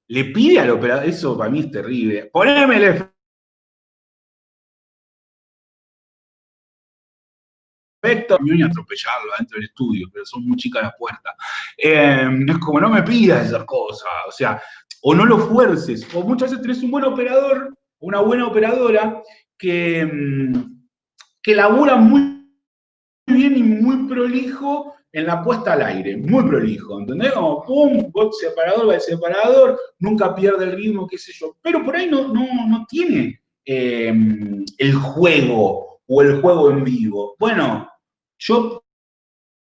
le pide al operador, eso para mí es terrible, poneme el efecto y atropellarlo dentro del estudio, pero son muy chicas las puertas. Es como, no me pidas esas cosas, o sea, o no lo fuerces, o muchas veces tenés un buen operador, una buena operadora, que labura muy bien y muy prolijo en la puesta al aire, muy prolijo, ¿entendés? Como pum, va el separador, nunca pierde el ritmo, qué sé yo, pero por ahí no tiene el juego o el juego en vivo. Bueno,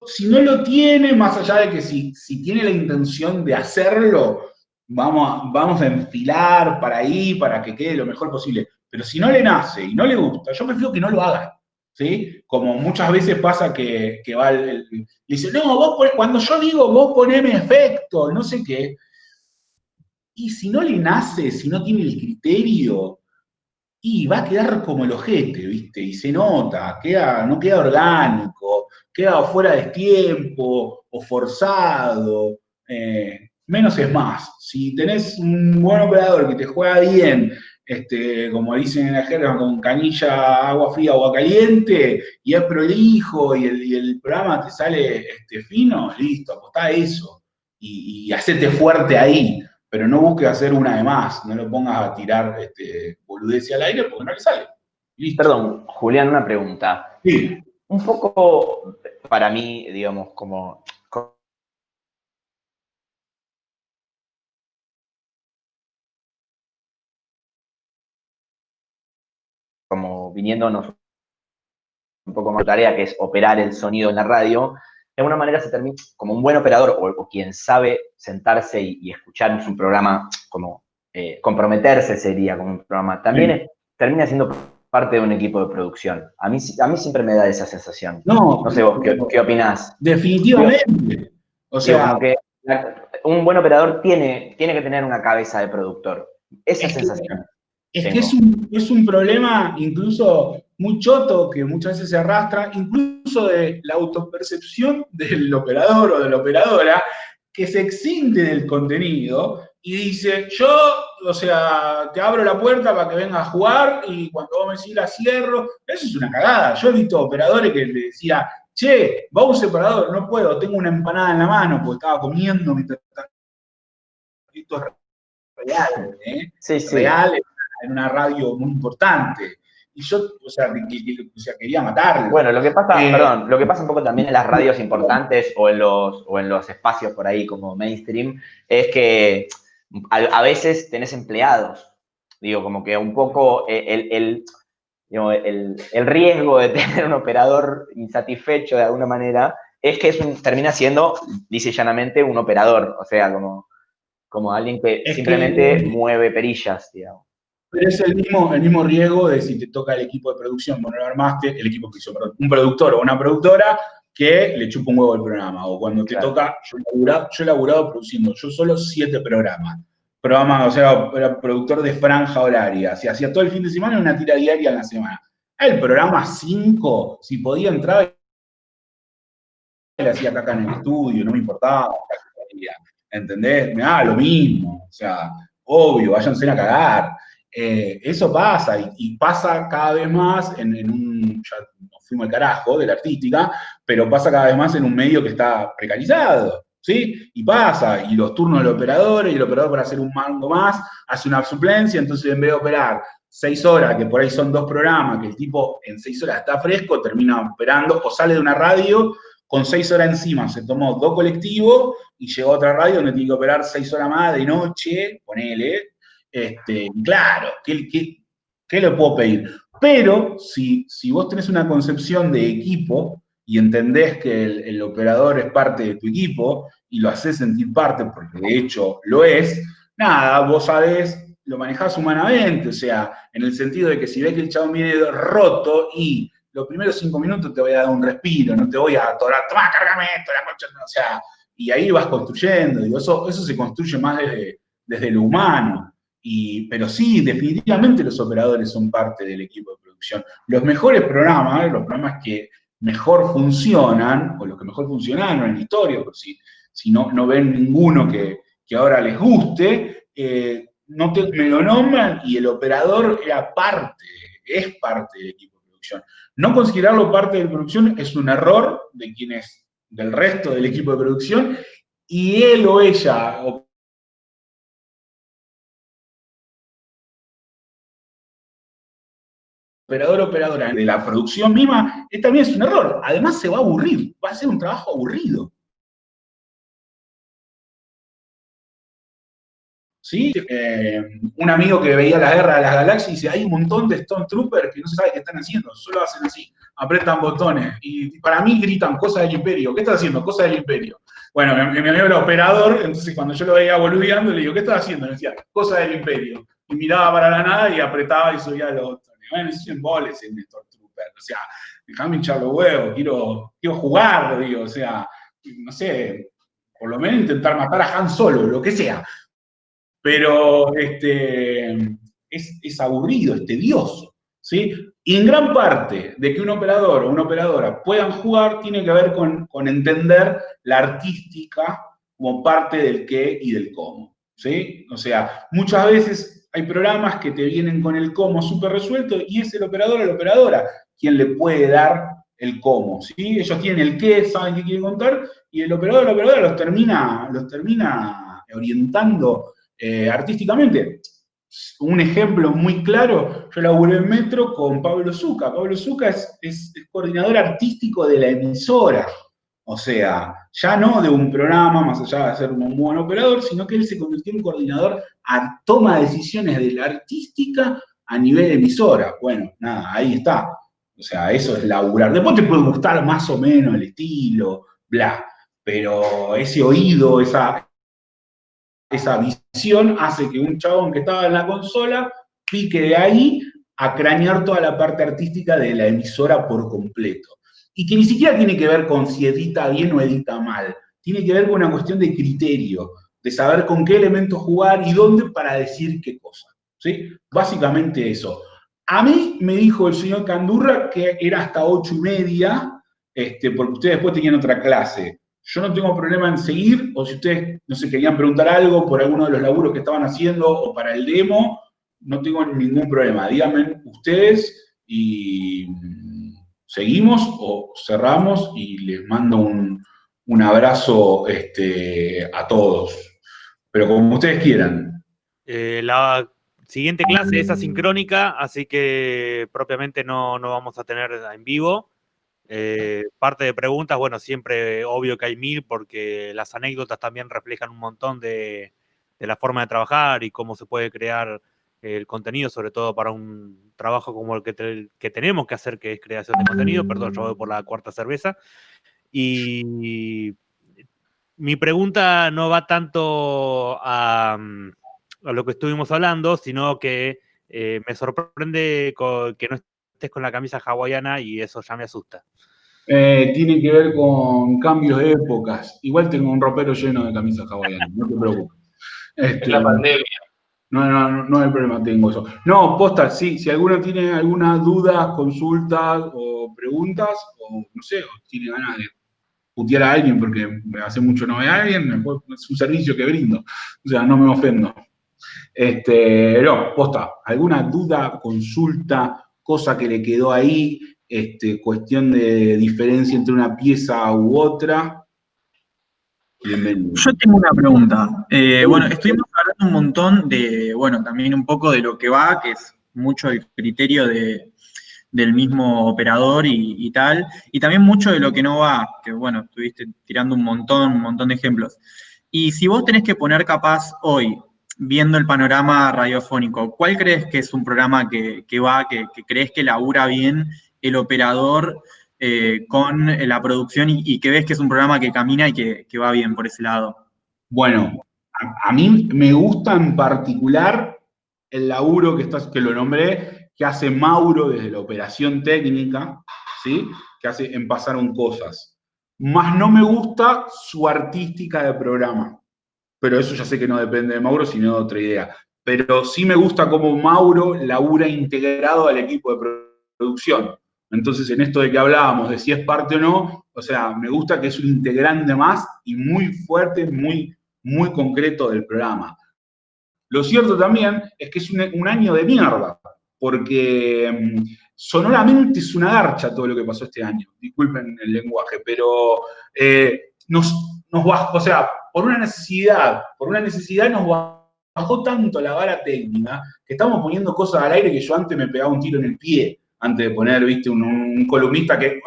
si no lo tiene, más allá de que si tiene la intención de hacerlo, vamos a enfilar para ahí, para que quede lo mejor posible. Pero si no le nace y no le gusta, yo prefiero que no lo haga, ¿sí? Como muchas veces pasa que va dice, no, cuando yo digo, vos poneme efecto, no sé qué. Y si no le nace, si no tiene el criterio, y va a quedar como el ojete, ¿viste? Y se nota, no queda orgánico, queda fuera de tiempo o forzado. Menos es más. Si tenés un buen operador que te juega bien, como dicen en la jerga, con canilla, agua fría, agua caliente, y es prolijo y el programa te sale fino, listo, apostá a eso. Y hacete fuerte ahí, pero no busques hacer una de más, no lo pongas a tirar boludeces al aire porque no le sale. Listo. Perdón, Julián, una pregunta. Sí. Un poco para mí, digamos, como viniéndonos un poco más tarea, que es operar el sonido en la radio, de alguna manera se termina, como un buen operador o quien sabe sentarse y escuchar un programa, como comprometerse sería como un programa, también termina siendo parte de un equipo de producción. A mí siempre me da esa sensación. No sé vos, ¿qué opinás? Definitivamente. O sea, como que un buen operador tiene que tener una cabeza de productor. Esa sensación. Es que es un problema incluso muy choto que muchas veces se arrastra, incluso de la autopercepción del operador o de la operadora, que se exime del contenido y dice, yo, o sea, te abro la puerta para que vengas a jugar y cuando vos me decís la cierro. Eso es una cagada. Yo he visto operadores que le decía, che, va un separador, no puedo, tengo una empanada en la mano porque estaba comiendo mientras... Esto es real, ¿eh? Sí. Real, en una radio muy importante. Y yo, o sea, quería matarlo. Bueno, lo que pasa un poco también en las radios importantes o en los espacios por ahí como mainstream, es que a veces tenés empleados. Digo, como que un poco el riesgo de tener un operador insatisfecho de alguna manera es que termina siendo, dice llanamente, un operador. O sea, como alguien que simplemente mueve perillas, digamos. Pero es el mismo riesgo de si te toca el equipo de producción, bueno, lo armaste, el equipo que hizo, perdón, un productor o una productora que le chupa un huevo el programa. O cuando te toca, yo he laburado produciendo yo solo 7 programas. O sea, era productor de franja horaria. Si hacía todo el fin de semana, una tira diaria en la semana. El programa 5, si podía entrar, le hacía caca en el estudio, no me importaba. ¿Entendés? Me daba lo mismo. O sea, obvio, váyanse a cagar. Eso pasa, y pasa cada vez más ya nos fuimos al carajo de la artística, pero pasa cada vez más en un medio que está precarizado, ¿sí? Y pasa, y los turnos del operador, y el operador para hacer un mango más, hace una suplencia, entonces en vez de operar 6 horas, que por ahí son 2 programas, que el tipo en 6 horas está fresco, termina operando, o sale de una radio con 6 horas encima, se tomó 2 colectivos, y llegó a otra radio donde tiene que operar 6 horas más de noche, ponele. Claro, ¿qué le puedo pedir? Pero si vos tenés una concepción de equipo y entendés que el operador es parte de tu equipo y lo haces sentir parte, porque de hecho lo es, nada, vos sabés, lo manejás humanamente, o sea, en el sentido de que si ves que el chabón viene roto y los primeros 5 minutos te voy a dar un respiro, no te voy a atorar, tomá, cárgame esto, la concha, o sea, y ahí vas construyendo, digo, eso se construye más desde lo humano. Pero sí, definitivamente los operadores son parte del equipo de producción. Los mejores programas, los programas que mejor funcionan, o los que mejor funcionaron en la historia, por si no ven ninguno que ahora les guste, me lo nombran y el operador es parte del equipo de producción. No considerarlo parte de la producción es un error del resto del equipo de producción, y él o ella, operador o operadora de la producción misma, también es un error. Además se va a aburrir, va a ser un trabajo aburrido. ¿Sí? Un amigo que veía la Guerra de las Galaxias dice, hay un montón de Stormtroopers que no se sabe qué están haciendo, solo hacen así, apretan botones, y para mí gritan, cosas del Imperio, ¿qué estás haciendo? Cosas del Imperio. Bueno, mi amigo era operador, entonces cuando yo lo veía boludeando, le digo, ¿qué estás haciendo? Me decía, cosas del Imperio. Y miraba para la nada y apretaba y subía los botones. Bueno, es un emboles en Stormtrooper, o sea, dejame hinchar los huevos, quiero jugar, digo, o sea, no sé, por lo menos intentar matar a Han Solo, lo que sea. Pero es aburrido, es tedioso, ¿sí? Y en gran parte de que un operador o una operadora puedan jugar tiene que ver con entender la artística como parte del qué y del cómo, ¿sí? O sea, muchas veces hay programas que te vienen con el cómo súper resuelto y es el operador o la operadora quien le puede dar el cómo, ¿sí? Ellos tienen el qué, saben qué quieren contar, y el operador o la operadora los termina orientando artísticamente. Un ejemplo muy claro, yo laburé en Metro con Pablo Zucca. Pablo Zucca es coordinador artístico de la emisora. O sea, ya no de un programa, más allá de ser un buen operador, sino que él se convirtió en coordinador a toma de decisiones de la artística a nivel emisora. Bueno, nada, ahí está. O sea, eso es laburar. Después te puede gustar más o menos el estilo, bla. Pero ese oído, esa visión hace que un chabón que estaba en la consola pique de ahí a cranear toda la parte artística de la emisora por completo. Y que ni siquiera tiene que ver con si edita bien o edita mal. Tiene que ver con una cuestión de criterio, de saber con qué elementos jugar y dónde para decir qué cosa. ¿Sí? Básicamente eso. A mí me dijo el señor Candurra que era hasta 8:30, porque ustedes después tenían otra clase. Yo no tengo problema en seguir, o si ustedes, no sé, querían preguntar algo por alguno de los laburos que estaban haciendo o para el demo, no tengo ningún problema. Díganme ustedes y seguimos o cerramos y les mando un abrazo a todos. Pero como ustedes quieran. La siguiente clase es asincrónica, así que propiamente no vamos a tener en vivo. Parte de preguntas, bueno, siempre obvio que hay 1000 porque las anécdotas también reflejan un montón de la forma de trabajar y cómo se puede crear el contenido, sobre todo para un trabajo como el que tenemos que hacer, que es creación de contenido. Perdón, yo voy por la cuarta cerveza. Y mi pregunta no va tanto a lo que estuvimos hablando, sino que me sorprende que no estés con la camisa hawaiana y eso ya me asusta. Tiene que ver con cambios de épocas. Igual tengo un ropero lleno de camisas hawaianas, no te preocupes. Es la pandemia. No hay problema, tengo eso. No, posta, sí, si alguno tiene alguna duda, consultas o preguntas, o no sé, o tiene ganas de putear a alguien porque hace mucho no ve a alguien, es un servicio que brindo. O sea, no me ofendo. No, posta, alguna duda, consulta, cosa que le quedó ahí, cuestión de diferencia entre una pieza u otra. Bienvenido. Yo tengo una pregunta. Bueno, estuvimos hablando un montón de, bueno, también un poco de lo que va, que es mucho el criterio del mismo operador y tal, y también mucho de lo que no va, que bueno, estuviste tirando un montón de ejemplos. Y si vos tenés que poner capaz hoy, viendo el panorama radiofónico, ¿cuál crees que es un programa que va, que crees que labura bien el operador con la producción y que ves que es un programa que camina y que va bien por ese lado? Bueno, a a mí me gusta en particular el laburo que lo nombré, que hace Mauro desde la operación técnica, ¿sí? Que hace en Pasaron Cosas. Más no me gusta su artística de programa. Pero eso ya sé que no depende de Mauro, sino de otra idea. Pero sí me gusta cómo Mauro labura integrado al equipo de producción. Entonces, en esto de que hablábamos de si es parte o no, o sea, me gusta que es un integrante más y muy fuerte, muy concreto del programa. Lo cierto también es que es un año de mierda, porque sonoramente es una garcha todo lo que pasó este año. Disculpen el lenguaje, pero nos bajó, o sea, por una necesidad nos bajó tanto la vara técnica que estamos poniendo cosas al aire que yo antes me pegaba un tiro en el pie antes de poner, viste, un columnista que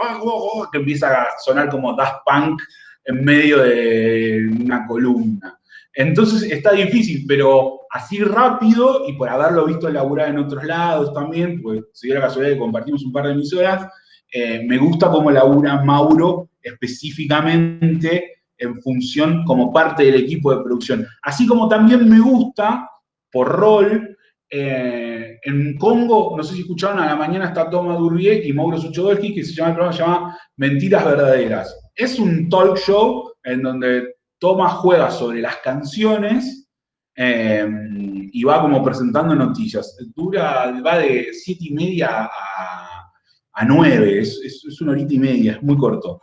empieza a sonar como Daft Punk en medio de una columna. Entonces está difícil, pero así rápido y por haberlo visto laburar en otros lados también, pues se dio la casualidad de que compartimos un par de emisoras, me gusta cómo labura Mauro específicamente en función como parte del equipo de producción. Así como también me gusta, por rol, en Congo, no sé si escucharon, a la mañana está Toma Durrié y Mauro Suchodolski, que el programa se llama Mentiras Verdaderas. Es un talk show en donde Toma juega sobre las canciones y va como presentando noticias. Va de 7:30 a 9, es una horita y media, es muy corto.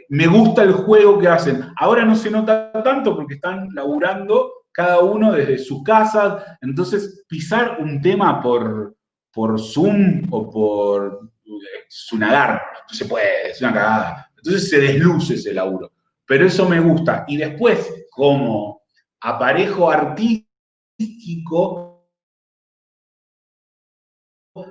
Me gusta el juego que hacen. Ahora no se nota tanto porque están laburando cada uno desde su casa, entonces pisar un tema por Zoom o por es una garra, no se puede, es una cagada. Entonces se desluce ese laburo. Pero eso me gusta. Y después, como aparejo artístico,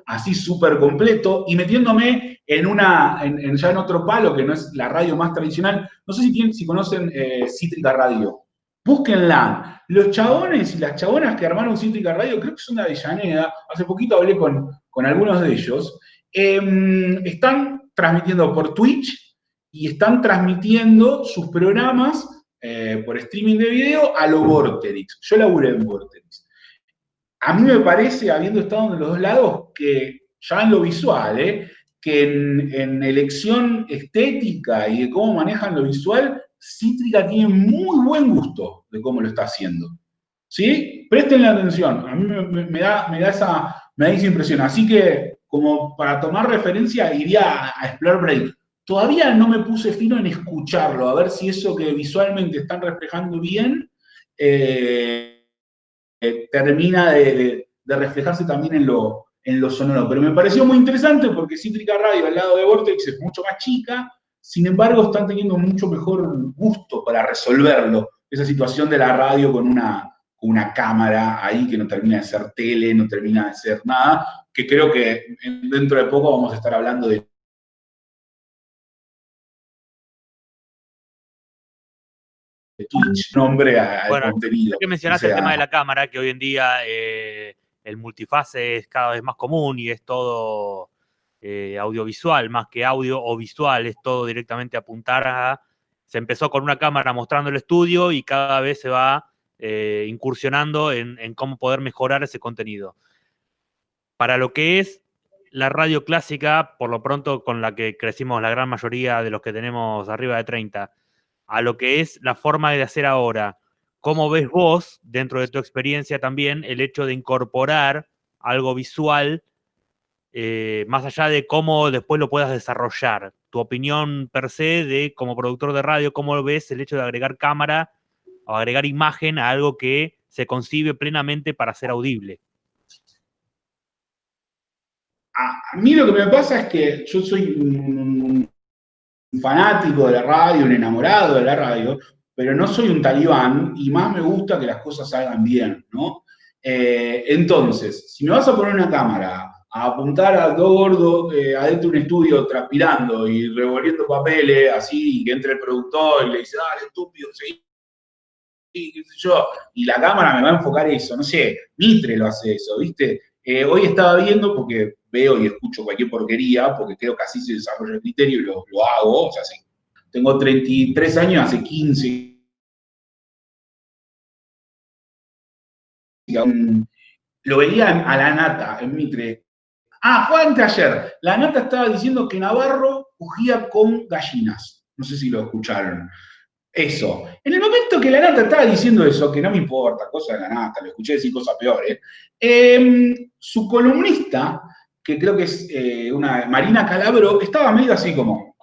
así súper completo, y metiéndome ya en otro palo, que no es la radio más tradicional. No sé si conocen Cítrica Radio. Búsquenla. Los chabones y las chabonas que armaron Cítrica Radio, creo que son de Avellaneda, hace poquito hablé con algunos de ellos, están transmitiendo por Twitch y están transmitiendo sus programas por streaming de video a lo Vorterix. Yo laburé en Vorterix. A mí me parece, habiendo estado en los dos lados, que ya en lo visual, que en elección estética y de cómo manejan lo visual, Cítrica tiene muy buen gusto de cómo lo está haciendo. ¿Sí? Prestenle atención. A mí me da esa impresión. Así que, como para tomar referencia, iría a Explore Break. Todavía no me puse fino en escucharlo, a ver si eso que visualmente están reflejando bien termina de reflejarse también en lo sonoro. Pero me pareció muy interesante porque Cítrica Radio al lado de Vortex es mucho más chica, sin embargo están teniendo mucho mejor gusto para resolverlo. Esa situación de la radio con una cámara ahí que no termina de ser tele, no termina de ser nada, que creo que dentro de poco vamos a estar hablando de Twitch, nombre al contenido. Ya que mencionaste el tema de la cámara, que hoy en día el multifase es cada vez más común y es todo audiovisual, más que audio o visual, es todo directamente apuntar a... Se empezó con una cámara mostrando el estudio y cada vez se va incursionando en cómo poder mejorar ese contenido. Para lo que es la radio clásica, por lo pronto con la que crecimos la gran mayoría de los que tenemos arriba de 30, a lo que es la forma de hacer ahora, ¿cómo ves vos, dentro de tu experiencia también, el hecho de incorporar algo visual, más allá de cómo después lo puedas desarrollar? Tu opinión per se de, como productor de radio, ¿cómo ves el hecho de agregar cámara o agregar imagen a algo que se concibe plenamente para ser audible? A mí lo que me pasa es que yo soy un fanático de la radio, un enamorado de la radio, pero no soy un talibán y más me gusta que las cosas salgan bien, ¿no? Entonces, si me vas a poner una cámara a apuntar a dos gordos adentro de un estudio transpirando y revolviendo papeles así, y que entre el productor y le dice, dale, estúpido, seguí, qué sé yo, y la cámara me va a enfocar eso, no sé, Mitre lo hace eso, ¿viste? Hoy estaba viendo, porque veo y escucho cualquier porquería, porque creo que así se desarrolla el criterio y lo hago, o sea, tengo 33 años, hace 15 lo veía a la Nata en Mitre. Fue anteayer. La Nata estaba diciendo que Navarro cogía con gallinas. No sé si lo escucharon. Eso. En el momento que la Nata estaba diciendo eso, que no me importa, cosa de la Nata, le escuché decir cosas peores, su columnista, que creo que es una Marina Calabro, estaba medio así como,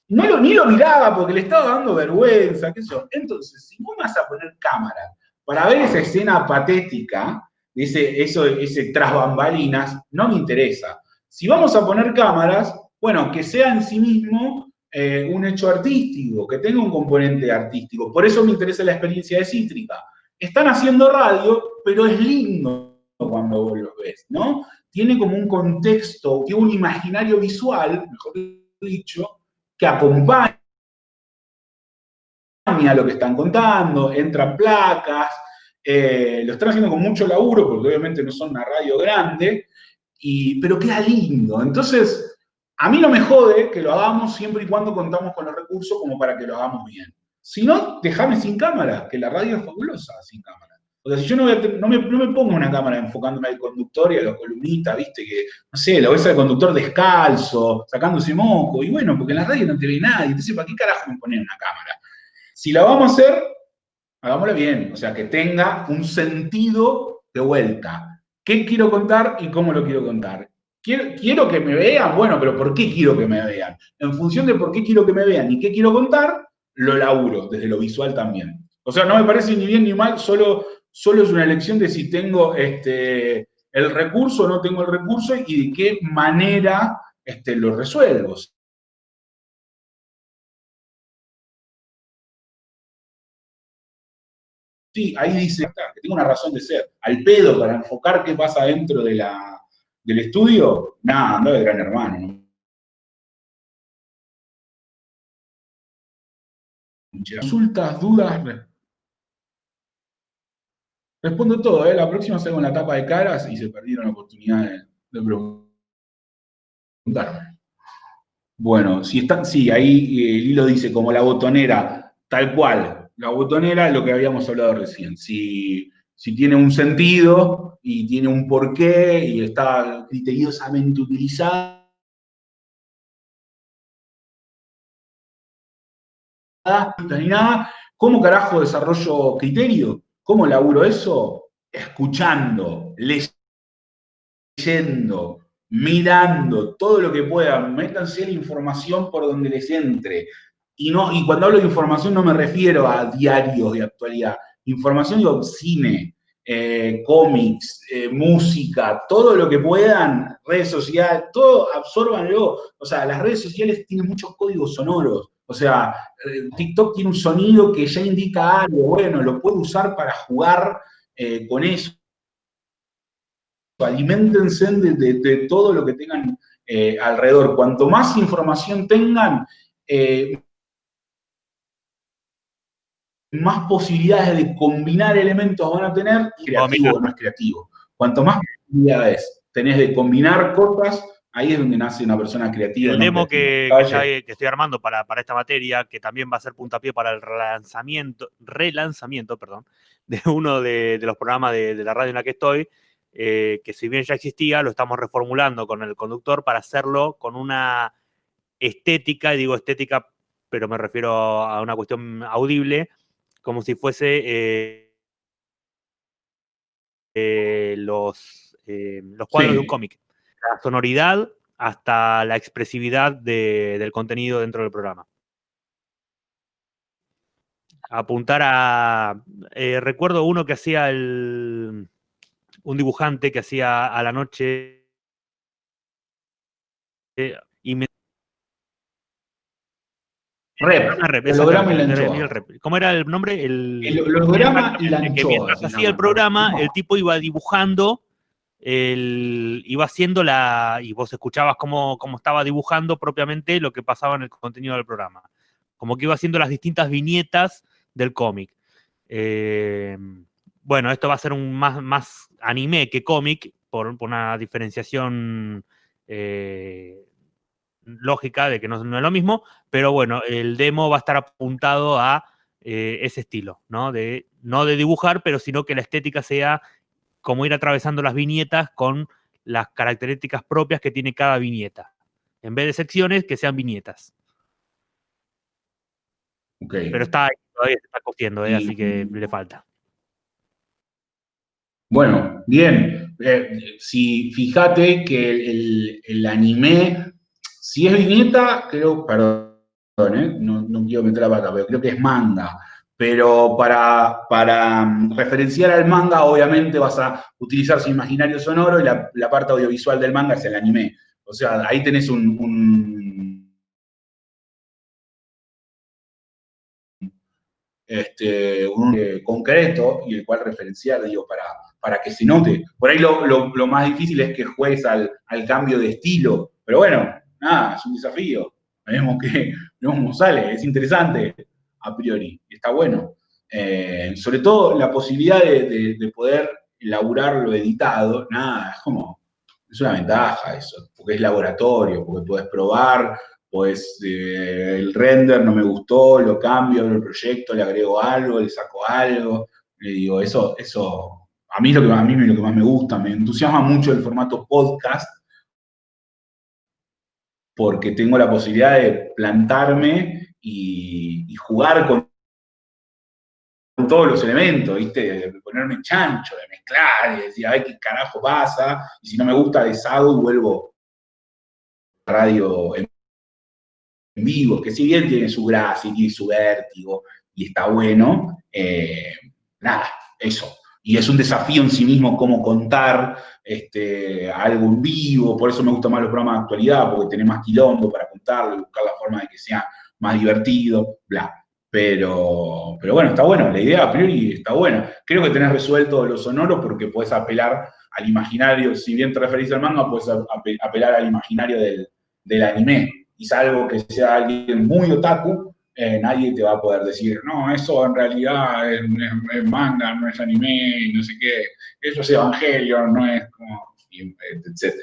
ni lo miraba porque le estaba dando vergüenza, qué sé yo. Entonces, si vos vas a poner cámara para ver esa escena patética, ese tras bambalinas, no me interesa. Si vamos a poner cámaras, bueno, que sea en sí mismo un hecho artístico, que tenga un componente artístico. Por eso me interesa la experiencia de Cítrica. Están haciendo radio, pero es lindo cuando vos lo ves, ¿no? Tiene como un contexto, tiene un imaginario visual, mejor dicho, que acompaña lo que están contando, entran placas, lo están haciendo con mucho laburo, porque obviamente no son una radio grande, pero queda lindo. Entonces, a mí no me jode que lo hagamos siempre y cuando contamos con los recursos como para que lo hagamos bien. Si no, déjame sin cámara, que la radio es fabulosa sin cámara. O sea, si yo no me pongo una cámara enfocándome al conductor y a los columnistas, viste, que, no sé, lo ves al conductor descalzo, sacándose moco, y bueno, porque en la radio no te ve nadie, entonces, ¿para qué carajo me ponen una cámara? Si la vamos a hacer, hagámosla bien, o sea, que tenga un sentido de vuelta. ¿Qué quiero contar y cómo lo quiero contar? ¿Quiero que me vean? Bueno, pero ¿por qué quiero que me vean? En función de por qué quiero que me vean y qué quiero contar, lo laburo, desde lo visual también. O sea, no me parece ni bien ni mal, solo es una elección de si tengo el recurso o no tengo el recurso y de qué manera lo resuelvo. Sí, ahí dice que tengo una razón de ser. Al pedo para enfocar qué pasa dentro del estudio, nada, anda de Gran Hermano. ¿No? Consultas, dudas, respondo todo, ¿eh? La próxima salgo en la tapa de caras y se perdieron la oportunidad de preguntarme. Bueno, sí, ahí el hilo dice como la botonera, tal cual. La botonera es lo que habíamos hablado recién. Si tiene un sentido y tiene un porqué y está criteriosamente utilizada, ni nada, ¿cómo carajo desarrollo criterio? ¿Cómo laburo eso? Escuchando, leyendo, mirando, todo lo que puedan, métanse la información por donde les entre. Y cuando hablo de información no me refiero a diarios de actualidad. Información, digo, cine, cómics, música, todo lo que puedan, redes sociales, todo absórbanlo. O sea, las redes sociales tienen muchos códigos sonoros. O sea, TikTok tiene un sonido que ya indica algo, bueno, lo puedo usar para jugar con eso. Aliméntense de todo lo que tengan alrededor. Cuanto más información tengan, más posibilidades de combinar elementos van a tener, creativo o no es creativo. Cuanto más posibilidades tenés de combinar cosas, ahí es donde nace una persona creativa. El no demo creativa. que estoy armando para esta materia, que también va a ser puntapié para el relanzamiento, de uno de los programas de la radio en la que estoy, que si bien ya existía, lo estamos reformulando con el conductor para hacerlo con una estética, y digo estética, pero me refiero a una cuestión audible, como si fuese los cuadros de un cómic. La sonoridad hasta la expresividad del contenido dentro del programa. Apuntar a... recuerdo uno que hacía un dibujante que hacía a la noche y me... Rep, el holograma y la anchoa. ¿Cómo era el nombre? El holograma y la anchoa. Que mientras hacía el programa, el tipo iba dibujando, iba haciendo y vos escuchabas cómo estaba dibujando propiamente lo que pasaba en el contenido del programa. Como que iba haciendo las distintas viñetas del cómic. Bueno, esto va a ser más anime que cómic, por una diferenciación lógica de que no es lo mismo, pero bueno, el demo va a estar apuntado a ese estilo, ¿no? No de dibujar, pero sino que la estética sea como ir atravesando las viñetas con las características propias que tiene cada viñeta. En vez de secciones, que sean viñetas. Ok. Pero está ahí, todavía se está cociendo, Y- así que le falta. Bueno, bien. Si fíjate que el anime, si es viñeta, creo, perdón, no quiero meter la pata, pero creo que es manga. Pero para referenciar al manga, obviamente vas a utilizar su imaginario sonoro y la parte audiovisual del manga es el anime. O sea, ahí tenés un concreto y el cual referenciar, digo, para que se note. Por ahí lo más difícil es que juegues al cambio de estilo, pero bueno, nada, es un desafío. Veremos cómo sale, es interesante a priori, está bueno. Sobre todo la posibilidad de poder elaborarlo editado, nada, es una ventaja eso, porque es laboratorio, porque podés probar, pues el render no me gustó, lo cambio, abro el proyecto, le agrego algo, le saco algo. Le digo, eso a mí, a mí lo que más me gusta, me entusiasma mucho el formato podcast, porque tengo la posibilidad de plantarme y jugar con todos los elementos, ¿viste? De ponerme chancho, de mezclar, y decir, a ver qué carajo pasa, y si no me gusta, deshago y vuelvo a radio en vivo, que si bien tiene su gracia y tiene su vértigo y está bueno, nada, eso. Y es un desafío en sí mismo cómo contar algo en vivo, por eso me gustan más los programas de actualidad, porque tenés más quilombo para contarlo y buscar la forma de que sea más divertido, bla. Pero bueno, está bueno, la idea a priori está buena. Creo que tenés resuelto lo sonoro porque podés apelar al imaginario, si bien te referís al manga, podés apelar al imaginario del anime. Y salvo que sea alguien muy otaku, nadie te va a poder decir, no, eso en realidad es manga, no es anime, y no sé qué, eso es Evangelion, no es como, etc.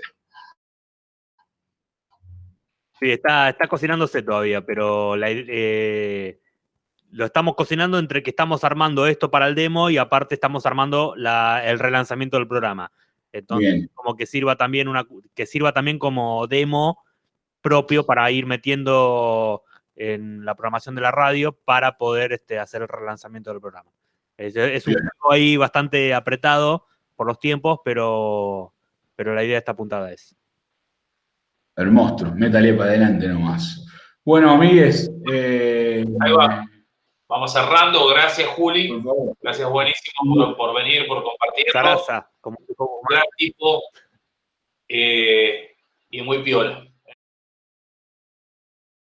Sí, está cocinándose todavía, pero lo estamos cocinando entre que estamos armando esto para el demo y aparte estamos armando el relanzamiento del programa. Entonces, Bien. como que sirva también como demo propio para ir metiendo en la programación de la radio para poder hacer el relanzamiento del programa. Es un juego ahí bastante apretado por los tiempos, pero la idea está apuntada a eso. El monstruo, métale para adelante nomás. Bueno, amigues. Ahí va. Vamos cerrando. Gracias, Juli. Por favor. Gracias, buenísimo, por venir, por compartirlo. Sarasa, como gran tipo y muy piola.